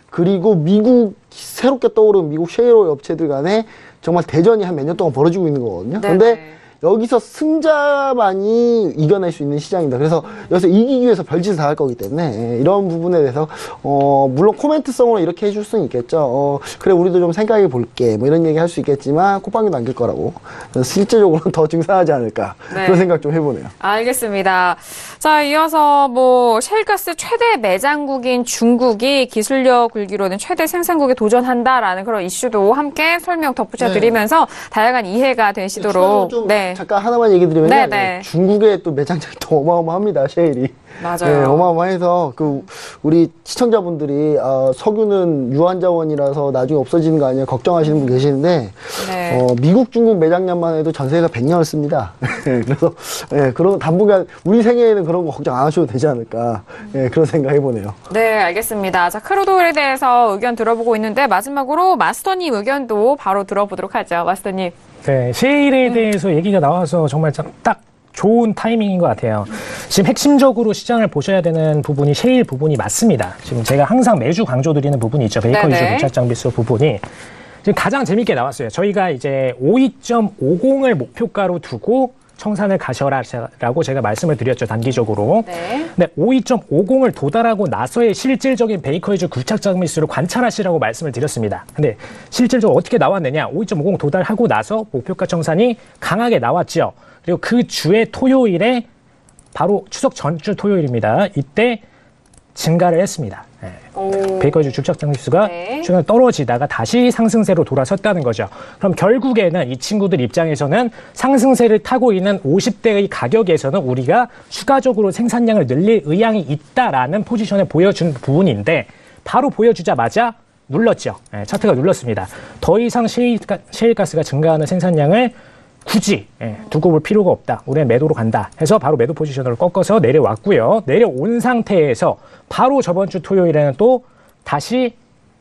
그리고 새롭게 떠오른 미국 셰일오일 업체들 간에 정말 대전이 한 몇 년 동안 벌어지고 있는 거거든요. 근데 여기서 승자만이 이겨낼 수 있는 시장입니다. 그래서 여기서 이기기 위해서 별짓을 다 할 거기 때문에 이런 부분에 대해서 물론 코멘트성으로 이렇게 해줄 수는 있겠죠. 그래 우리도 좀 생각해 볼게 뭐 이런 얘기 할 수 있겠지만 콧방귀도 안 낄 거라고 실제적으로는 더 증산하지 않을까 그런 생각 좀 해보네요. 알겠습니다. 자, 이어서 셰일가스 최대 매장국인 중국이 기술력 굴기로는 최대 생산국에 도전한다라는 그런 이슈도 함께 설명 덧붙여 드리면서 다양한 이해가 되시도록 잠깐 하나만 얘기 드리면 중국의 또 매장장이 또 어마어마합니다. 셰일이. 맞아요. 네, 어마어마해서 우리 시청자분들이 석유는 유한자원이라서 나중에 없어지는 거 아니야 걱정하시는 분 계시는데 미국 중국 매장량만 해도 전세가 100년을 씁니다. 그래서 그런 당분간 우리 생애에는 그런 거 걱정 안 하셔도 되지 않을까 그런 생각 해보네요. 네, 알겠습니다. 자, 크루드오일에 대해서 의견 들어보고 있는데 마지막으로 마스터님 의견도 바로 들어보도록 하죠. 마스터님. 네, 셰일에 대해서 얘기가 나와서 정말 딱 좋은 타이밍인 것 같아요. 지금 핵심적으로 시장을 보셔야 되는 부분이 셰일 부분이 맞습니다. 지금 제가 항상 매주 강조드리는 부분이 있죠. 베이커리즈 부착 장비수 부분이. 지금 가장 재밌게 나왔어요. 저희가 이제 52.50을 목표가로 두고 청산을 가셔라라고 제가 말씀을 드렸죠. 단기적으로. 근데 52.50을 도달하고 나서의 실질적인 베이커리즈 굴착 장비수를 관찰하시라고 말씀을 드렸습니다. 근데 실질적으로 어떻게 나왔느냐? 52.50 도달하고 나서 목표가 청산이 강하게 나왔죠. 그리고 그 주의 토요일에 바로 추석 전주 토요일입니다. 이때 증가를 했습니다. 베이커리즈 굴착 장비수가 최근에 떨어지다가 다시 상승세로 돌아섰다는 거죠. 그럼 결국에는 이 친구들 입장에서는 상승세를 타고 있는 50대의 가격에서는 우리가 추가적으로 생산량을 늘릴 의향이 있다라는 포지션을 보여준 부분인데 바로 보여주자마자 눌렀죠. 차트가 눌렀습니다. 더 이상 셰일가스가 증가하는 생산량을 굳이 두고 볼 필요가 없다. 우리는 매도로 간다 해서 바로 매도 포지션으로 꺾어서 내려왔고요. 내려온 상태에서 바로 저번 주 토요일에는 또 다시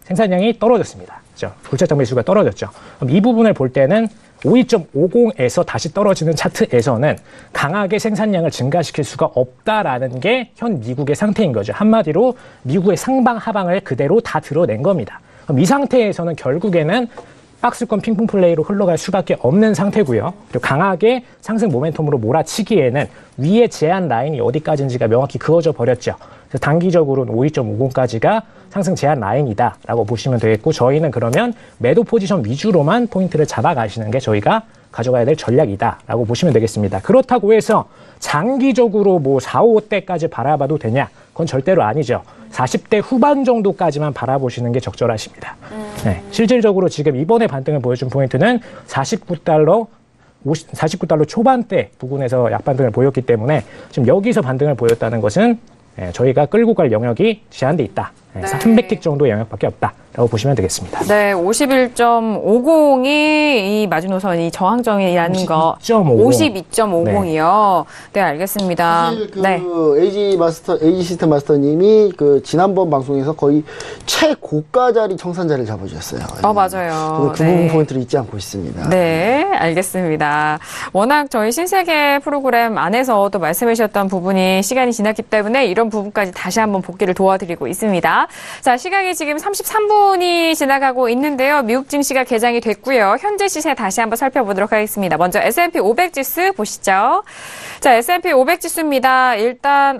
생산량이 떨어졌습니다. 그렇죠? 굴착 장비수가 떨어졌죠. 그럼 이 부분을 볼 때는 52.50에서 다시 떨어지는 차트에서는 강하게 생산량을 증가시킬 수가 없다라는 게 현 미국의 상태인 거죠. 한마디로 미국의 상방 하방을 그대로 다 드러낸 겁니다. 그럼 이 상태에서는 결국에는 박스권 핑퐁 플레이로 흘러갈 수밖에 없는 상태고요. 그리고 강하게 상승 모멘텀으로 몰아치기에는 위의 제한 라인이 어디까지인지가 명확히 그어져 버렸죠. 그래서 단기적으로는 52.50까지가 상승 제한 라인이다라고 보시면 되겠고 저희는 그러면 매도 포지션 위주로만 포인트를 잡아가시는 게 저희가 가져가야 될 전략이다라고 보시면 되겠습니다. 그렇다고 해서 장기적으로 4, 5대까지 바라봐도 되냐? 그건 절대로 아니죠. 40대 후반 정도까지만 바라보시는 게 적절하십니다. 네, 실질적으로 지금 이번에 반등을 보여준 포인트는 49달러 초반대 부근에서 약반등을 보였기 때문에 지금 여기서 반등을 보였다는 것은 저희가 끌고 갈 영역이 제한돼 있다. 300틱 정도의 영역밖에 없다. 라고 보시면 되겠습니다. 네, 51.50이 이 마지노선이 저항정이라는 거. 52.50이요. 네, 알겠습니다. 사실 그 네. AG 시스템 마스터님이 그 지난번 방송에서 거의 최고가 자리 청산자를 잡아주셨어요. 맞아요. 저는 그 부분 포인트를 잊지 않고 있습니다. 네, 알겠습니다. 워낙 저희 신세계 프로그램 안에서 또 말씀해 주셨던 부분이 시간이 지났기 때문에 이런 부분까지 다시 한번 복귀를 도와드리고 있습니다. 자, 시간이 지금 33분이 지나가고 있는데요. 미국 증시가 개장이 됐고요. 현재 시세 다시 한번 살펴보도록 하겠습니다. 먼저 S&P 500 지수 보시죠. 자, S&P 500 지수입니다. 일단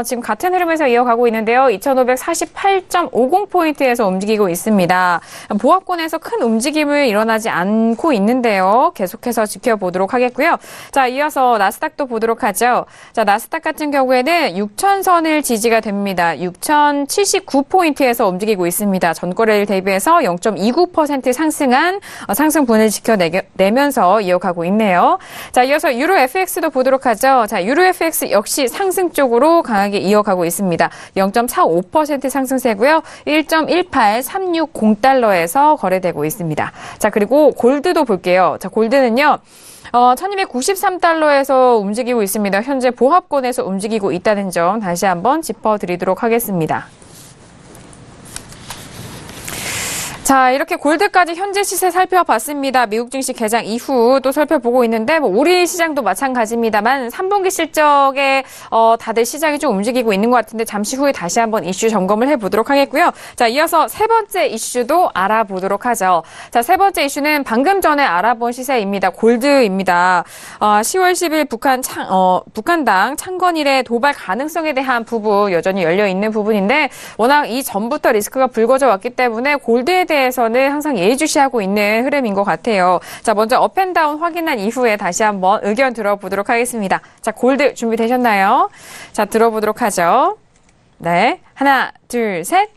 지금 같은 흐름에서 이어가고 있는데요. 2548.50포인트에서 움직이고 있습니다. 보합권에서 큰 움직임을 일어나지 않고 있는데요. 계속해서 지켜보도록 하겠고요. 자, 이어서 나스닥도 보도록 하죠. 자, 나스닥 같은 경우에는 6,000선을 지지가 됩니다. 6,079포인트에서 움직이고 있습니다. 전거래일 대비해서 0.29% 상승한 상승분을 지켜내면서 이어가고 있네요. 자, 이어서 유로 FX도 보도록 하죠. 자, 유로 FX 역시 상승 쪽으로 강하게 이어가고 있습니다. 0.45% 상승세고요. 1.18360달러에서 거래되고 있습니다. 자, 그리고 골드도 볼게요. 자, 골드는요. 1293달러에서 움직이고 있습니다. 현재 보합권에서 움직이고 있다는 점 다시 한번 짚어드리도록 하겠습니다. 자, 이렇게 골드까지 현재 시세 살펴봤습니다. 미국 증시 개장 이후 또 살펴보고 있는데 우리 시장도 마찬가지입니다만 3분기 실적에 다들 시장이 좀 움직이고 있는 것 같은데 잠시 후에 다시 한번 이슈 점검을 해보도록 하겠고요. 자, 이어서 세 번째 이슈도 알아보도록 하죠. 자, 세 번째 이슈는 방금 전에 알아본 시세입니다. 골드입니다. 10월 10일 북한당 창건일의 도발 가능성에 대한 부분 여전히 열려있는 부분인데 워낙 이 전부터 리스크가 불거져 왔기 때문에 골드에 대해서는 항상 예의주시하고 있는 흐름인 것 같아요. 자, 먼저 업앤다운 확인한 이후에 다시 한번 의견 들어보도록 하겠습니다. 자, 골드 준비되셨나요? 자, 들어보도록 하죠. 네, 하나, 둘, 셋.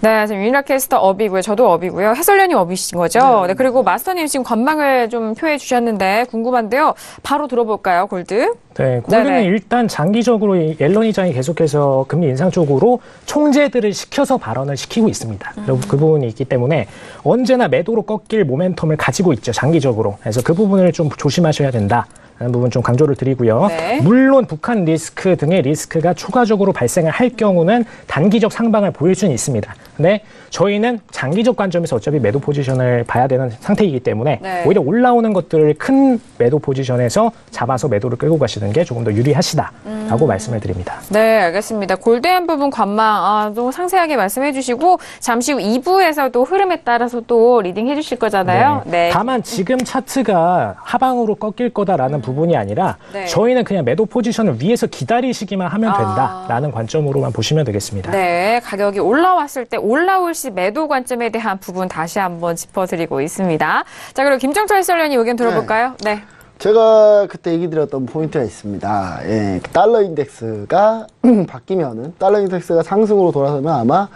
네, 지금 윤락 캐스터 업이고요. 저도 업이고요. 해설위원님 업이신 거죠? 네, 그리고 마스터님 지금 관망을 좀 표해 주셨는데 궁금한데요. 바로 들어볼까요, 골드? 네, 골드는 네네. 일단 장기적으로 옐런 의장이 계속해서 금리 인상 쪽으로 총재들을 시켜서 발언을 시키고 있습니다. 그리고 그 부분이 있기 때문에 언제나 매도로 꺾일 모멘텀을 가지고 있죠, 장기적으로. 그래서 그 부분을 좀 조심하셔야 된다. 라는 부분 좀 강조를 드리고요. 네. 물론 북한 리스크 등의 리스크가 추가적으로 발생을 할 경우는 단기적 상방을 보일 수는 있습니다. 근데 저희는 장기적 관점에서 어차피 매도 포지션을 봐야 되는 상태이기 때문에 네. 오히려 올라오는 것들을 큰 매도 포지션에서 잡아서 매도를 끌고 가시는 게 조금 더 유리하시다라고 말씀을 드립니다. 네, 알겠습니다. 골드한 부분 관망 좀 상세하게 말씀해 주시고 잠시 후 2부에서도 흐름에 따라서 또 리딩 해 주실 거잖아요. 네. 다만 지금 차트가 하방으로 꺾일 거다라는 부분이 아니라 네. 저희는 그냥 매도 포지션을 위에서 기다리시기만 하면 된다라는 관점으로만 보시면 되겠습니다. 네, 가격이 올라왔을 때 올라올 시 매도 관점에 대한 부분 다시 한번 짚어드리고 있습니다. 자, 그리고 김정철 해설위원님 의견 들어볼까요? 네. 제가 그때 얘기 드렸던 포인트가 있습니다. 예, 달러 인덱스가 바뀌면은 달러 인덱스가 상승으로 돌아서면 아마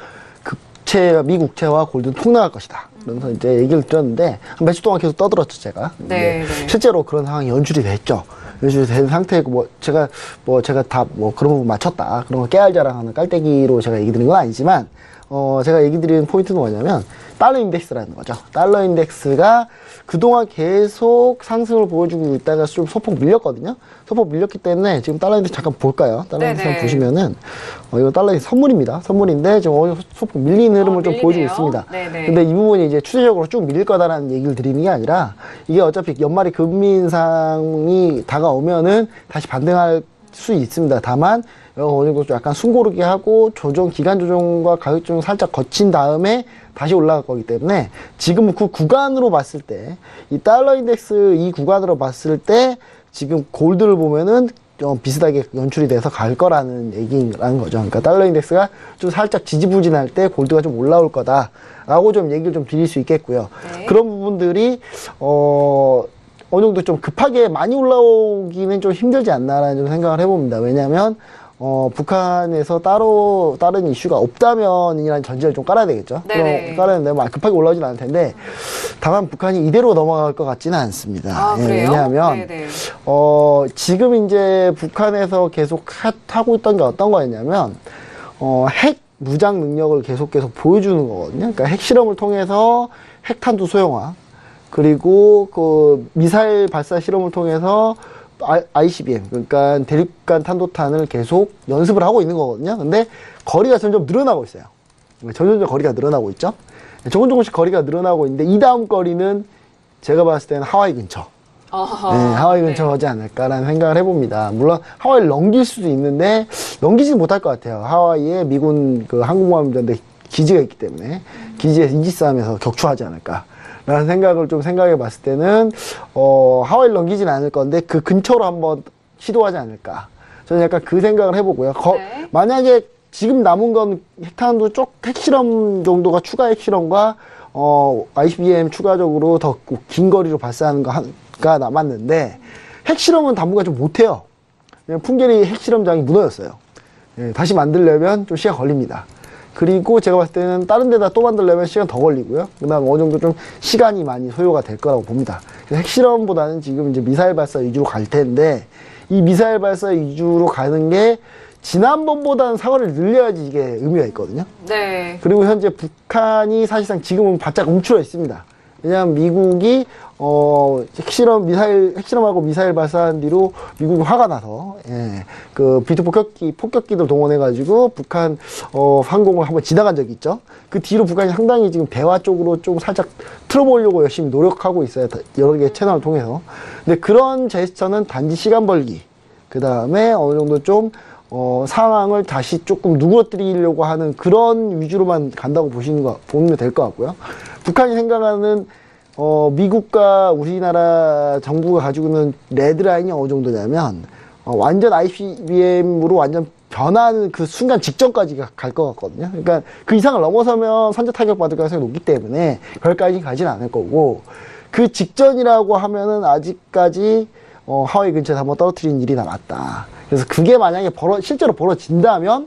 미국채와 골드는 툭 나갈 것이다. 그래서 이제 얘기를 드렸는데 몇 주 동안 계속 떠들었죠, 제가. 네, 네. 실제로 그런 상황이 연출이 됐죠. 연출이 된 상태고 제가 다 그런 부분 맞췄다. 그런 거 깨알 자랑하는 깔때기로 제가 얘기 드린 건 아니지만 제가 얘기 드리는 포인트는 뭐냐면 달러 인덱스라는 거죠. 달러 인덱스가 그동안 계속 상승을 보여주고 있다가 좀 소폭 밀렸거든요. 소폭 밀렸기 때문에 지금 달러 인덱스 잠깐 볼까요? 달러 인덱스 한번 보시면은 이거 달러 인덱스 선물입니다. 선물인데 지금 소폭 밀리는 흐름을 좀 보여주고 있습니다. 네네. 근데 이 부분이 이제 추세적으로 쭉 밀릴 거다라는 얘기를 드리는 게 아니라 이게 어차피 연말에 금리 인상이 다가오면은 다시 반등할 수 있습니다. 다만 어느 정도 약간 숨고르기 하고 기간 조정과 가격 조정 살짝 거친 다음에 다시 올라갈 거기 때문에 지금 그 구간으로 봤을 때 이 달러 인덱스 이 구간으로 봤을 때 지금 골드를 보면은 좀 비슷하게 연출이 돼서 갈 거라는 얘기라는 거죠. 그러니까 달러 인덱스가 좀 살짝 지지부진할 때 골드가 좀 올라올 거다라고 좀 얘기를 좀 드릴 수 있겠고요. 네. 그런 부분들이 어느 정도 좀 급하게 많이 올라오기는 좀 힘들지 않나라는 좀 생각을 해봅니다. 왜냐하면 북한에서 따로 다른 이슈가 없다면이라는 전제를 좀 깔아야 되겠죠. 네네. 그럼 깔아야 되는데 급하게 올라오진 않을 텐데 다만 북한이 이대로 넘어갈 것 같지는 않습니다. 그래요? 왜냐하면 네네. 지금 이제 북한에서 계속 하고 있던 게 어떤 거였냐면 핵 무장 능력을 계속 보여주는 거거든요. 그러니까 핵실험을 통해서 핵탄두 소형화, 그리고 그 미사일 발사 실험을 통해서 ICBM, 그러니까 대륙간 탄도탄을 계속 연습을 하고 있는 거거든요. 근데 거리가 점점 늘어나고 있어요. 점점 거리가 늘어나고 있죠. 조금씩 거리가 늘어나고 있는데 이 다음 거리는 제가 봤을 때는 하와이 근처. 하와이 근처 하지 않을까라는 생각을 해봅니다. 물론 하와이를 넘길 수도 있는데 넘기지는 못할 것 같아요. 하와이에 미군 그 항공모함들인데 기지가 있기 때문에 기지에서 인지싸움에서 격추하지 않을까라는 생각을 좀 생각해 봤을 때는 하와이를 넘기지는 않을 건데 그 근처로 한번 시도하지 않을까. 저는 약간 그 생각을 해보고요. 만약에 지금 남은 건 핵탄두 쪽 핵실험 정도가 추가 핵실험과 ICBM 추가적으로 더 긴 거리로 발사하는 가 남았는데 핵실험은 당분간 좀 못해요. 풍계리 핵실험장이 무너졌어요. 다시 만들려면 좀 시간 걸립니다. 그리고 제가 봤을 때는 다른 데다 또 만들려면 시간 더 걸리고요. 그 다음 어느 정도 좀 시간이 많이 소요가 될 거라고 봅니다. 핵실험보다는 지금 이제 미사일 발사 위주로 갈 텐데 이 미사일 발사 위주로 가는 게 지난번보다는 사거리를 늘려야지 이게 의미가 있거든요. 네. 그리고 현재 북한이 사실상 지금은 바짝 움츠러 있습니다. 왜냐하면 미국이 핵실험하고 미사일 발사한 뒤로 미국이 화가 나서 그 비트 폭격기들 동원해가지고 북한 항공을 한번 지나간 적이 있죠. 그 뒤로 북한이 상당히 지금 대화 쪽으로 좀 살짝 틀어보려고 열심히 노력하고 있어요. 여러 개의 채널을 통해서. 근데 그런 제스처는 단지 시간 벌기. 그 다음에 어느 정도 좀 상황을 다시 조금 누그러뜨리려고 하는 그런 위주로만 간다고 보면 될 것 같고요. 북한이 생각하는 미국과 우리나라 정부가 가지고 있는 레드라인이 어느 정도냐면 완전 ICBM으로 완전 변하는 그 순간 직전까지 갈 것 같거든요. 그러니까 그 이상을 넘어서면 선제 타격 받을 가능성이 높기 때문에 거기까지 가지는 않을 거고 그 직전이라고 하면은 아직까지 하와이 근처에서 한번 떨어뜨리는 일이 남았다. 그래서 그게 만약에 실제로 벌어진다면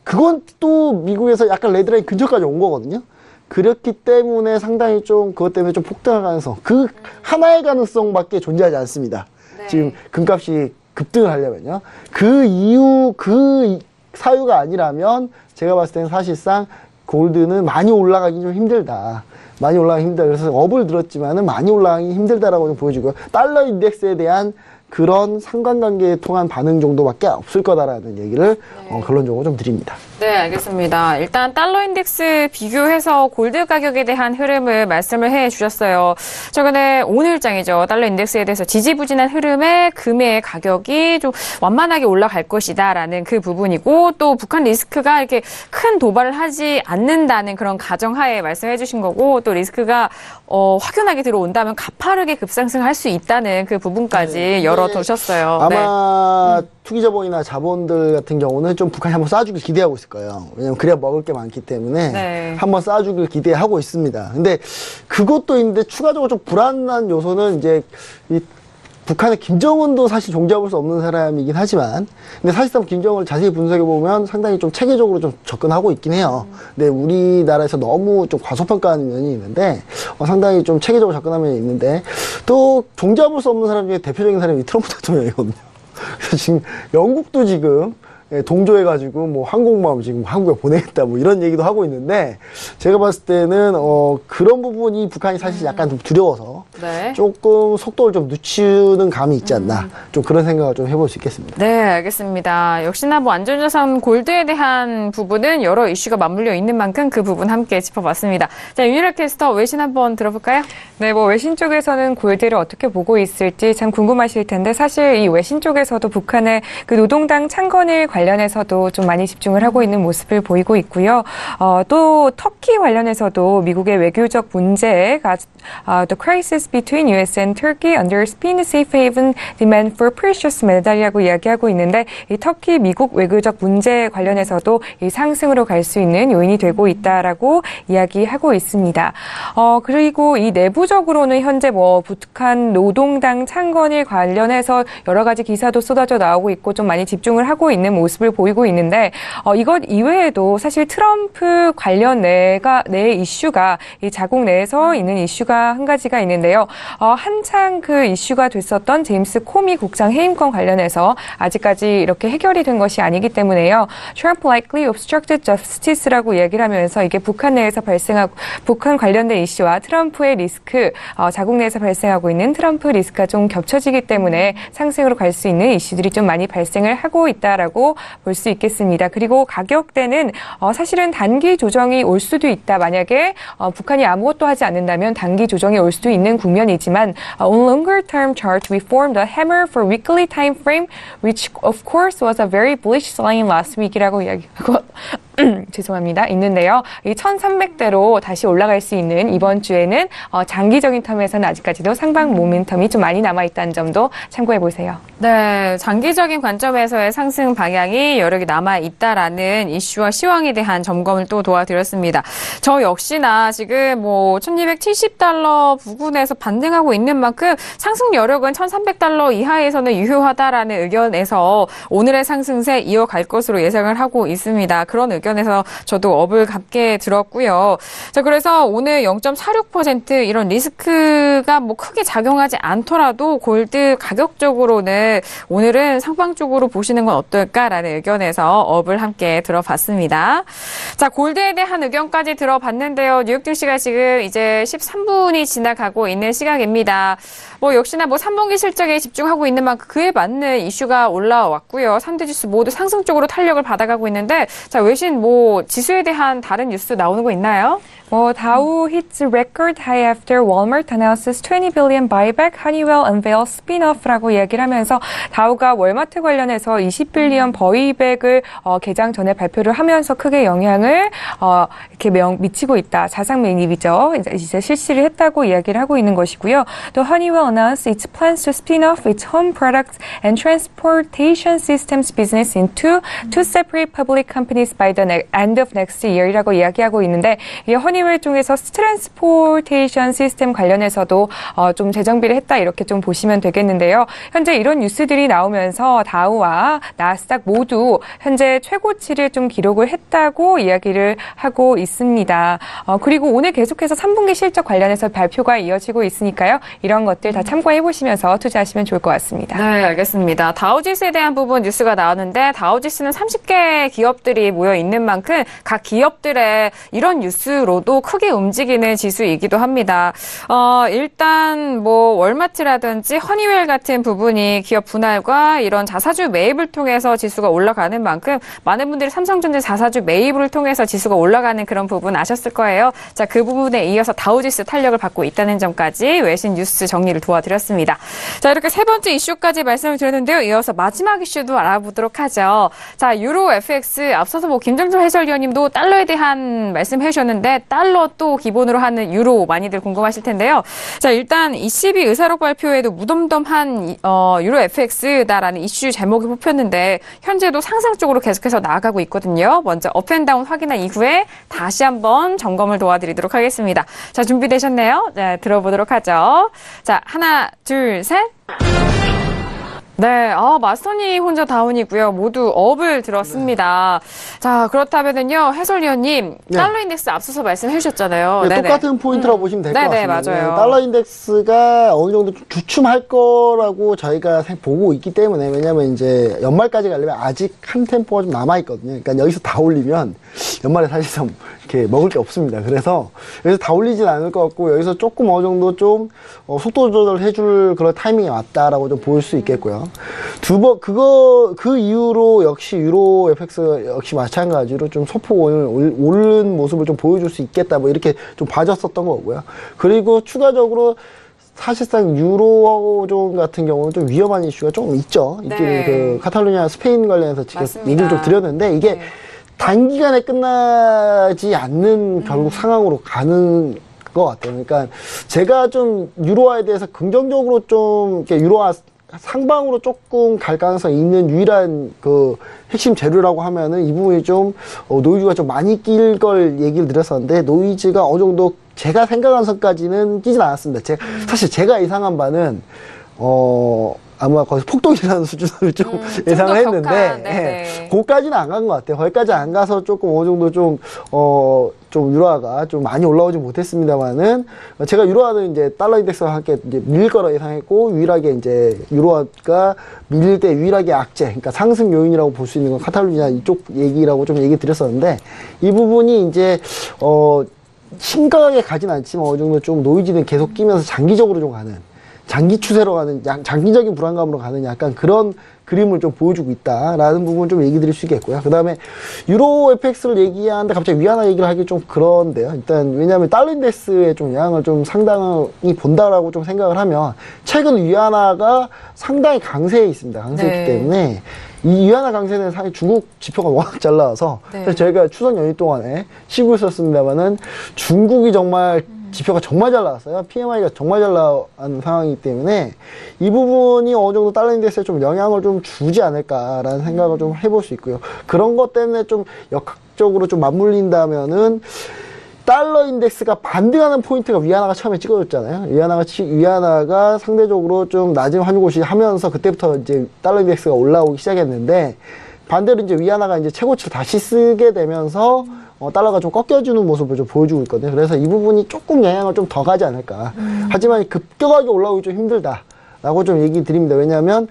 그건 또 미국에서 약간 레드라인 근처까지 온 거거든요. 그렇기 때문에 상당히 좀 그것 때문에 좀 폭등할 가능성, 그 하나의 가능성밖에 존재하지 않습니다. 지금 금값이 급등을 하려면요. 그 이유, 그 사유가 아니라면 제가 봤을 때는 사실상 골드는 많이 올라가기 좀 힘들다. 많이 올라가기 힘들다. 그래서 업을 들었지만은 많이 올라가기 힘들다라고 좀 보여주고요. 달러 인덱스에 대한 그런 상관관계에 통한 반응 정도밖에 없을 거다라는 얘기를 결론적으로 좀 드립니다. 네, 알겠습니다. 일단 달러 인덱스 비교해서 골드 가격에 대한 흐름을 말씀을 해 주셨어요. 최근에 오늘장이죠. 달러 인덱스에 대해서 지지부진한 흐름에 금의 가격이 좀 완만하게 올라갈 것이다라는 그 부분이고 또 북한 리스크가 이렇게 큰 도발을 하지 않는다는 그런 가정하에 말씀해 주신 거고 또 리스크가 확연하게 들어온다면 가파르게 급상승할 수 있다는 그 부분까지 열어두셨어요. 아마 투기자본이나 자본들 같은 경우는 좀 북한이 한번 쏴주길 기대하고 있을 거예요. 왜냐면 그래야 먹을 게 많기 때문에 한번 쏴주길 기대하고 있습니다. 근데 그것도 있는데 추가적으로 좀 불안한 요소는 이제 이 북한의 김정은도 사실 종잡을 수 없는 사람이긴 하지만 근데 사실상 김정은을 자세히 분석해 보면 상당히 좀 체계적으로 좀 접근하고 있긴 해요. 근데 우리나라에서 너무 좀 과소평가하는 면이 있는데 상당히 좀 체계적으로 접근하는 면이 있는데 또 종잡을 수 없는 사람 중에 대표적인 사람이 트럼프 대통령이거든요. 그래서 지금 영국도 지금 동조해가지고 뭐 항공모함 지금 한국에 보내겠다 뭐 이런 얘기도 하고 있는데 제가 봤을 때는 그런 부분이 북한이 사실 약간 좀 두려워서 조금 속도를 좀 늦추는 감이 있지 않나 좀 그런 생각을 좀 해볼 수 있겠습니다. 네, 알겠습니다. 역시나 뭐 안전자산 골드에 대한 부분은 여러 이슈가 맞물려 있는 만큼 그 부분 함께 짚어봤습니다. 자, 윤희라 캐스터 외신 한번 들어볼까요? 네, 뭐 외신 쪽에서는 골드를 어떻게 보고 있을지 참 궁금하실 텐데 사실 이 외신 쪽에서도 북한의 그 노동당 창건일 관련해서도 좀 많이 집중을 하고 있는 모습을 보이고 있고요. 또 터키 관련해서도 미국의 외교적 문제가 The crisis between US and Turkey under spin safe haven demand for precious metal이라고 이야기하고 있는데 이 터키 미국 외교적 문제 관련해서도 이 상승으로 갈 수 있는 요인이 되고 있다라고 이야기하고 있습니다. 그리고 이 내부적으로는 현재 뭐 북한 노동당 창건일 관련해서 여러 가지 기사도 쏟아져 나오고 있고 좀 많이 집중을 하고 있는 모습 모습을 보이고 있는데 이것 이외에도 사실 트럼프 관련 내 이슈가 이 자국 내에서 있는 이슈가 한 가지가 있는데요. 한창 그 이슈가 됐었던 제임스 코미 국장 해임권 관련해서 아직까지 이렇게 해결이 된 것이 아니기 때문에요. Trump likely obstructed justice라고 얘기를 하면서 이게 북한 내에서 발생하고 북한 관련된 이슈와 트럼프의 리스크, 자국 내에서 발생하고 있는 트럼프 리스크가 좀 겹쳐지기 때문에 상승으로 갈 수 있는 이슈들이 좀 많이 발생을 하고 있다라고 볼 수 있겠습니다. 그리고 가격대는 사실은 단기 조정이 올 수도 있다. 만약에 북한이 아무것도 하지 않는다면 단기 조정이 올 수도 있는 국면이지만 on longer term chart, we formed a hammer for weekly time frame, which of course was a very bullish sign last week이라고 이야기하고 죄송합니다. 있는데요. 이 1300대로 다시 올라갈 수 있는 이번 주에는 장기적인 텀에서는 아직까지도 상방 모멘텀이 좀 많이 남아있다는 점도 참고해 보세요. 네, 장기적인 관점에서의 상승 방향이 여력이 남아있다라는 이슈와 시황에 대한 점검을 또 도와드렸습니다. 저 역시나 지금 1270달러 부근에서 반등하고 있는 만큼 상승 여력은 1300달러 이하에서는 유효하다라는 의견에서 오늘의 상승세 이어갈 것으로 예상을 하고 있습니다. 그런 의견에서 저도 업을 갖게 들었고요. 자, 그래서 오늘 0.46% 이런 리스크가 크게 작용하지 않더라도 골드 가격적으로는 오늘은 상방 쪽으로 보시는 건 어떨까라는 의견에서 업을 함께 들어봤습니다. 자, 골드에 대한 의견까지 들어봤는데요. 뉴욕 증시가 지금 이제 13분이 지나가고 있는 시각입니다. 역시나 3분기 실적에 집중하고 있는 만큼 그에 맞는 이슈가 올라왔고요. 3대 지수 모두 상승 쪽으로 탄력을 받아가고 있는데, 자, 외신 지수에 대한 다른 뉴스 나오는 거 있나요? Dow hits record high after Walmart announces 20 billion buyback, Honeywell unveils spin-off라고 얘기를 하면서 다우가 월마트 관련해서 20빌리언 버이백을 개장 전에 발표를 하면서 크게 영향을 이렇게 미치고 있다. 자산 매입이죠. 이제 실시를 했다고 이야기를 하고 있는 것이고요. 또 Honeywell announced its plans to spin off its home products and transportation systems business into two separate public companies by the end of next year이라고 이야기하고 있는데 이 허니웰 쪽에서 트랜스포테이션 시스템 관련해서도 좀 재정비를 했다 이렇게 좀 보시면 되겠는데요. 현재 이런 뉴스들이 나오면서 다우와 나스닥 모두 현재 최고치를 좀 기록을 했다고 이야기를 하고 있습니다. 그리고 오늘 계속해서 3분기 실적 관련해서 발표가 이어지고 있으니까요. 이런 것들 다 참고해 보시면서 투자하시면 좋을 것 같습니다. 네, 알겠습니다. 다우지수에 대한 부분 뉴스가 나오는데 다우지수는 30개 기업들이 모여 있는 만큼 각 기업들의 이런 뉴스로도 크게 움직이는 지수이기도 합니다. 일단 월마트라든지 허니웰 같은 부분이 기업 분할과 이런 자사주 매입을 통해서 지수가 올라가는 만큼 많은 분들이 삼성전자 자사주 매입을 통해서 지수가 올라가는 그런 부분 아셨을 거예요. 자, 그 부분에 이어서 다우지수 탄력을 받고 있다는 점까지 외신 뉴스 정리를 도와드렸습니다. 자, 이렇게 세 번째 이슈까지 말씀을 드렸는데요. 이어서 마지막 이슈도 알아보도록 하죠. 자, 유로 FX 앞서서 김정철 해설위원님도 달러에 대한 말씀해 주셨는데 달러 또 기본으로 하는 유로 많이들 궁금하실 텐데요. 자, 일단 ECB 의사록 발표에도 무덤덤한 유로 FX다라는 이슈 제목이 뽑혔는데 현재도 상승 쪽으로 계속해서 나아가고 있거든요. 먼저 업앤다운 확인한 이후에 다시 한번 점검을 도와드리도록 하겠습니다. 자, 준비되셨나요? 네, 들어보도록 하죠. 자, 하나, 둘, 셋. 네, 마스터니 혼자 다운이고요. 모두 업을 들었습니다. 자, 그렇다면은요, 해설위원님, 네. 달러 인덱스 앞서서 말씀해 주셨잖아요. 네, 똑같은 포인트라고 보시면 될 것 같습니다. 네네, 맞아요. 달러 인덱스가 어느 정도 주춤할 거라고 저희가 보고 있기 때문에, 왜냐면 이제 연말까지 가려면 아직 한 템포가 좀 남아있거든요. 그러니까 여기서 다 올리면 연말에 사실 좀 이렇게 먹을 게 없습니다. 그래서 여기서 다 올리진 않을 것 같고, 여기서 조금 어느 정도 좀 속도 조절을 해줄 그런 타이밍이 왔다라고 좀 보일 수 있겠고요. 그 이후로 역시 유로 FX 역시 마찬가지로 좀 소폭 오른 모습을 좀 보여줄 수 있겠다, 이렇게 좀 봐줬었던 거고요. 그리고 추가적으로 사실상 유로존 같은 경우는 좀 위험한 이슈가 조금 있죠. 네. 그 카탈루냐 스페인 관련해서 지금 맞습니다. 얘기를 좀 드렸는데 이게 네. 단기간에 끝나지 않는 결국 상황으로 가는 것 같아요. 그러니까 제가 좀 유로화에 대해서 긍정적으로 좀 이렇게 유로화 상방으로 조금 갈 가능성이 있는 유일한 그 핵심 재료라고 하면은 이 부분이 좀 노이즈가 좀 많이 낄 걸 얘기를 드렸었는데 노이즈가 어느 정도 제가 생각한 선까지는 끼진 않았습니다. 사실 제가 예상한 바는 아마 거기서 폭동이라는 수준을 좀 예상을 했는데, 예, 거기까지는 안 간 것 같아요. 거기까지 안 가서 조금 어느 정도 좀 유로화가 좀 많이 올라오지 못했습니다만은, 제가 유로화는 이제 달러 인덱스와 함께 이제 밀릴 거라 예상했고, 유일하게 이제 유로화가 밀릴 때 유일하게 악재, 그러니까 상승 요인이라고 볼 수 있는 건 카탈루냐 이쪽 얘기라고 좀 얘기 드렸었는데, 이 부분이 이제, 심각하게 가진 않지만 어느 정도 좀 노이즈는 계속 끼면서 장기적으로 좀 가는, 장기 추세로 가는, 장기적인 불안감으로 가는 약간 그런 그림을 좀 보여주고 있다라는 부분 좀 얘기 드릴 수 있겠고요. 그 다음에 유로 FX를 얘기하는데 갑자기 위안화 얘기를 하기 좀 그런데요. 일단 왜냐하면 달러 인덱스에 좀 영향을 좀 상당히 본다라고 좀 생각을 하면, 최근 위안화가 상당히 강세에 있습니다. 강세였기 때문에 이 위안화 강세는 사실 중국 지표가 워낙 잘 나와서, 사실 저희가 추석 연휴 동안에 쉬고 있었습니다만은 중국이 정말 지표가 정말 잘 나왔어요. PMI가 정말 잘 나온 상황이기 때문에 이 부분이 어느 정도 달러 인덱스에 좀 영향을 좀 주지 않을까라는 생각을 좀 해볼 수 있고요. 그런 것 때문에 좀 역학적으로 좀 맞물린다면은, 달러 인덱스가 반등하는 포인트가 위안화가 처음에 찍어줬잖아요. 위안화가 상대적으로 좀 낮은 환율고시 하면서 그때부터 이제 달러 인덱스가 올라오기 시작했는데, 반대로 이제 위안화가 이제 최고치를 다시 쓰게 되면서 달러가 좀 꺾여주는 모습을 좀 보여주고 있거든요. 그래서 이 부분이 조금 영향을 좀 더 가지 않을까. 하지만 급격하게 올라오기 좀 힘들다라고 좀 얘기 드립니다. 왜냐하면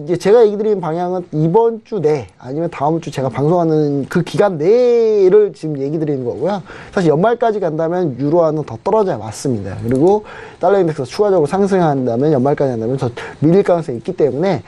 이제 제가 얘기 드리는 방향은 이번 주 내, 아니면 다음 주 제가 방송하는 그 기간 내를 지금 얘기 드리는 거고요. 사실 연말까지 간다면 유로화는 더 떨어져야 맞습니다. 그리고 달러 인덱스가 추가적으로 상승한다면, 연말까지 한다면 더 밀릴 가능성이 있기 때문에,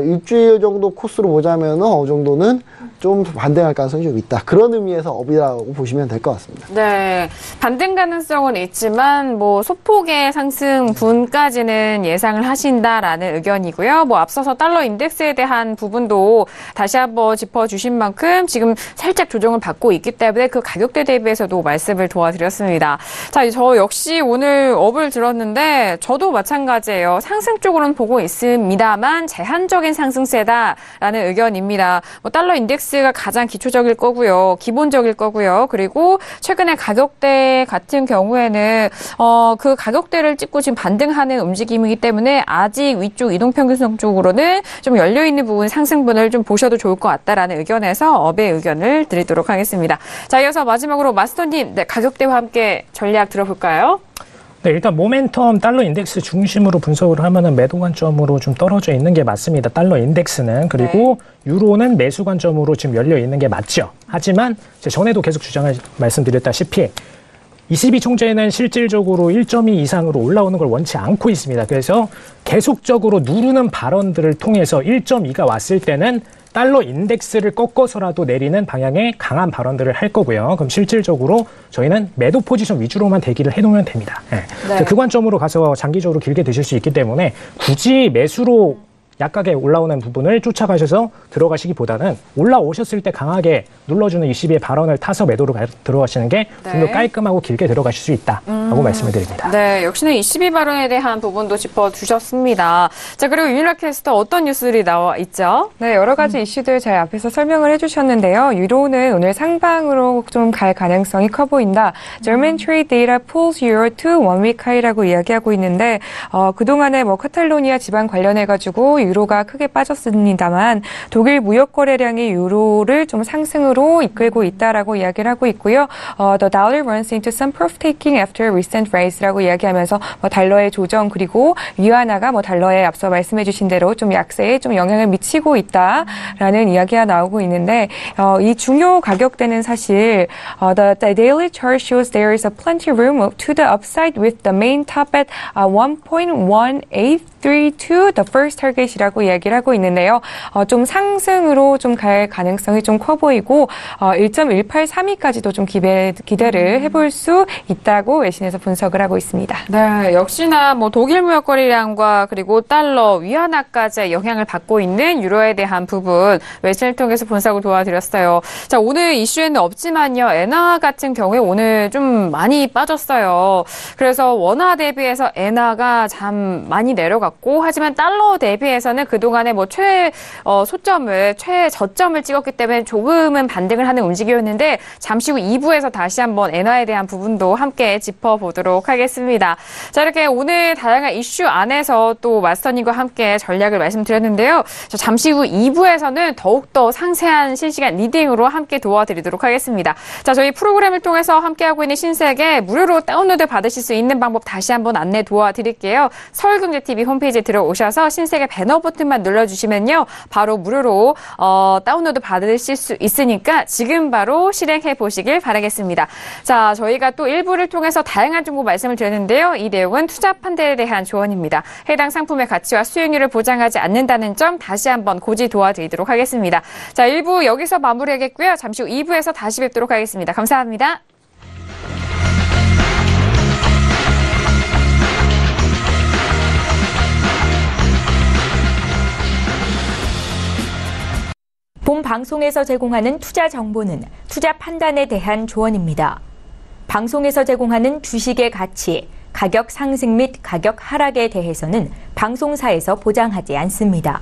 일주일 정도 코스로 보자면은 어느 정도는 좀 반등할 가능성이 좀 있다. 그런 의미에서 업이라고 보시면 될 것 같습니다. 네. 반등 가능성은 있지만, 소폭의 상승분까지는 예상을 하신다라는 의견이고요. 앞서서 달러 인덱스에 대한 부분도 다시 한번 짚어주신 만큼 지금 살짝 조정을 받고 있기 때문에 그 가격대 대비해서도 말씀을 도와드렸습니다. 자, 저 역시 오늘 업을 들었는데 저도 마찬가지예요. 상승 쪽으로는 보고 있습니다만 제한적인 상승세다라는 의견입니다. 달러 인덱스가 가장 기초적일 거고요. 기본적일 거고요. 그리고 최근에 가격대 같은 경우에는 그 가격대를 찍고 지금 반등하는 움직임이기 때문에 아직 위쪽 이동평균선 쪽으로는 좀 열려있는 부분, 상승분을 좀 보셔도 좋을 것 같다라는 의견에서 업의 의견을 드리도록 하겠습니다. 자, 이어서 마지막으로 마스터님, 가격대와 함께 전략 들어볼까요? 네, 일단 모멘텀 달러 인덱스 중심으로 분석을 하면은 매도 관점으로 좀 떨어져 있는 게 맞습니다. 달러 인덱스는. 그리고 유로는 매수 관점으로 지금 열려 있는 게 맞죠. 하지만 전에도 계속 말씀드렸다시피 22총재는 실질적으로 1.2 이상으로 올라오는 걸 원치 않고 있습니다. 그래서 계속적으로 누르는 발언들을 통해서 1.2가 왔을 때는 달러 인덱스를 꺾어서라도 내리는 방향의 강한 발언들을 할 거고요. 그럼 실질적으로 저희는 매도 포지션 위주로만 대기를 해놓으면 됩니다. 네. 그 관점으로 가서 장기적으로 길게 드실 수 있기 때문에 굳이 매수로 약하게 올라오는 부분을 쫓아가셔서 들어가시기보다는 올라오셨을 때 강하게 눌러주는 22의 발언을 타서 매도로 들어가시는 게 좀 더 깔끔하고 길게 들어가실 수 있다라고 말씀을 드립니다. 네, 역시나 22 발언에 대한 부분도 짚어주셨습니다. 자, 그리고 윤일아 캐스터 어떤 뉴스들이 나와 있죠? 네, 여러 가지 이슈들 잘 앞에서 설명을 해주셨는데요. 유로는 오늘 상방으로 좀 갈 가능성이 커 보인다. German trade data pulls euro to one week high라고 이야기하고 있는데 그동안에 카탈로니아 지방 관련해가지고 유로가 크게 빠졌습니다만 독일 무역 거래량이 유로를 좀 상승으로 이끌고 있다라고 이야기를 하고 있고요. The dollar runs into some profit-taking after recent rise라고 이야기하면서 달러의 조정 그리고 위안화가 달러에 앞서 말씀해주신 대로 좀 약세에 좀 영향을 미치고 있다라는 이야기가 나오고 있는데 이 중요 가격대는 사실 the daily chart shows there is a plenty room to the upside with the main top at 1.1832 the first target이라고 이야기를 하고 있는데요. 좀 상승으로 좀 갈 가능성이 좀 커 보이고 1.1832까지도 좀 기대를 해볼 수 있다고 외신에서 분석을 하고 있습니다. 네, 역시나 독일 무역 거래량과 그리고 달러, 위안화까지 영향을 받고 있는 유로에 대한 부분 외신을 통해서 분석을 도와드렸어요. 자, 오늘 이슈에는 없지만요. 엔화 같은 경우에 오늘 좀 많이 빠졌어요. 그래서 원화 대비해서 엔화가 참 많이 내려갔고 하지만 달러 대비해서는 그동안에 최저점을 찍었기 때문에 조금은 반등을 하는 움직임이었는데 잠시 후 2부에서 다시 한번 엔화에 대한 부분도 함께 짚어보겠습니다. 살펴보도록 하겠습니다. 자, 이렇게 오늘 다양한 이슈 안에서 또 마스터님과 함께 전략을 말씀드렸는데요. 자, 잠시 후 2부에서는 더욱더 상세한 실시간 리딩으로 함께 도와드리도록 하겠습니다. 자, 저희 프로그램을 통해서 함께하고 있는 신세계 무료로 다운로드 받으실 수 있는 방법 다시 한번 안내 도와드릴게요. 서울경제TV 홈페이지에 들어오셔서 신세계 배너 버튼만 눌러주시면요. 바로 무료로 다운로드 받으실 수 있으니까 지금 바로 실행해 보시길 바라겠습니다. 자, 저희가 또 1부를 통해서 다양한 정보 말씀을 드렸는데요. 이 내용은 투자 판단에 대한 조언입니다. 해당 상품의 가치와 수익률을 보장하지 않는다는 점 다시 한번 고지 도와드리도록 하겠습니다. 자, 1부 여기서 마무리하겠고요. 잠시 후 2부에서 다시 뵙도록 하겠습니다. 감사합니다. 본 방송에서 제공하는 투자 정보는 투자 판단에 대한 조언입니다. 방송에서 제공하는 주식의 가치, 가격 상승 및 가격 하락에 대해서는 방송사에서 보장하지 않습니다.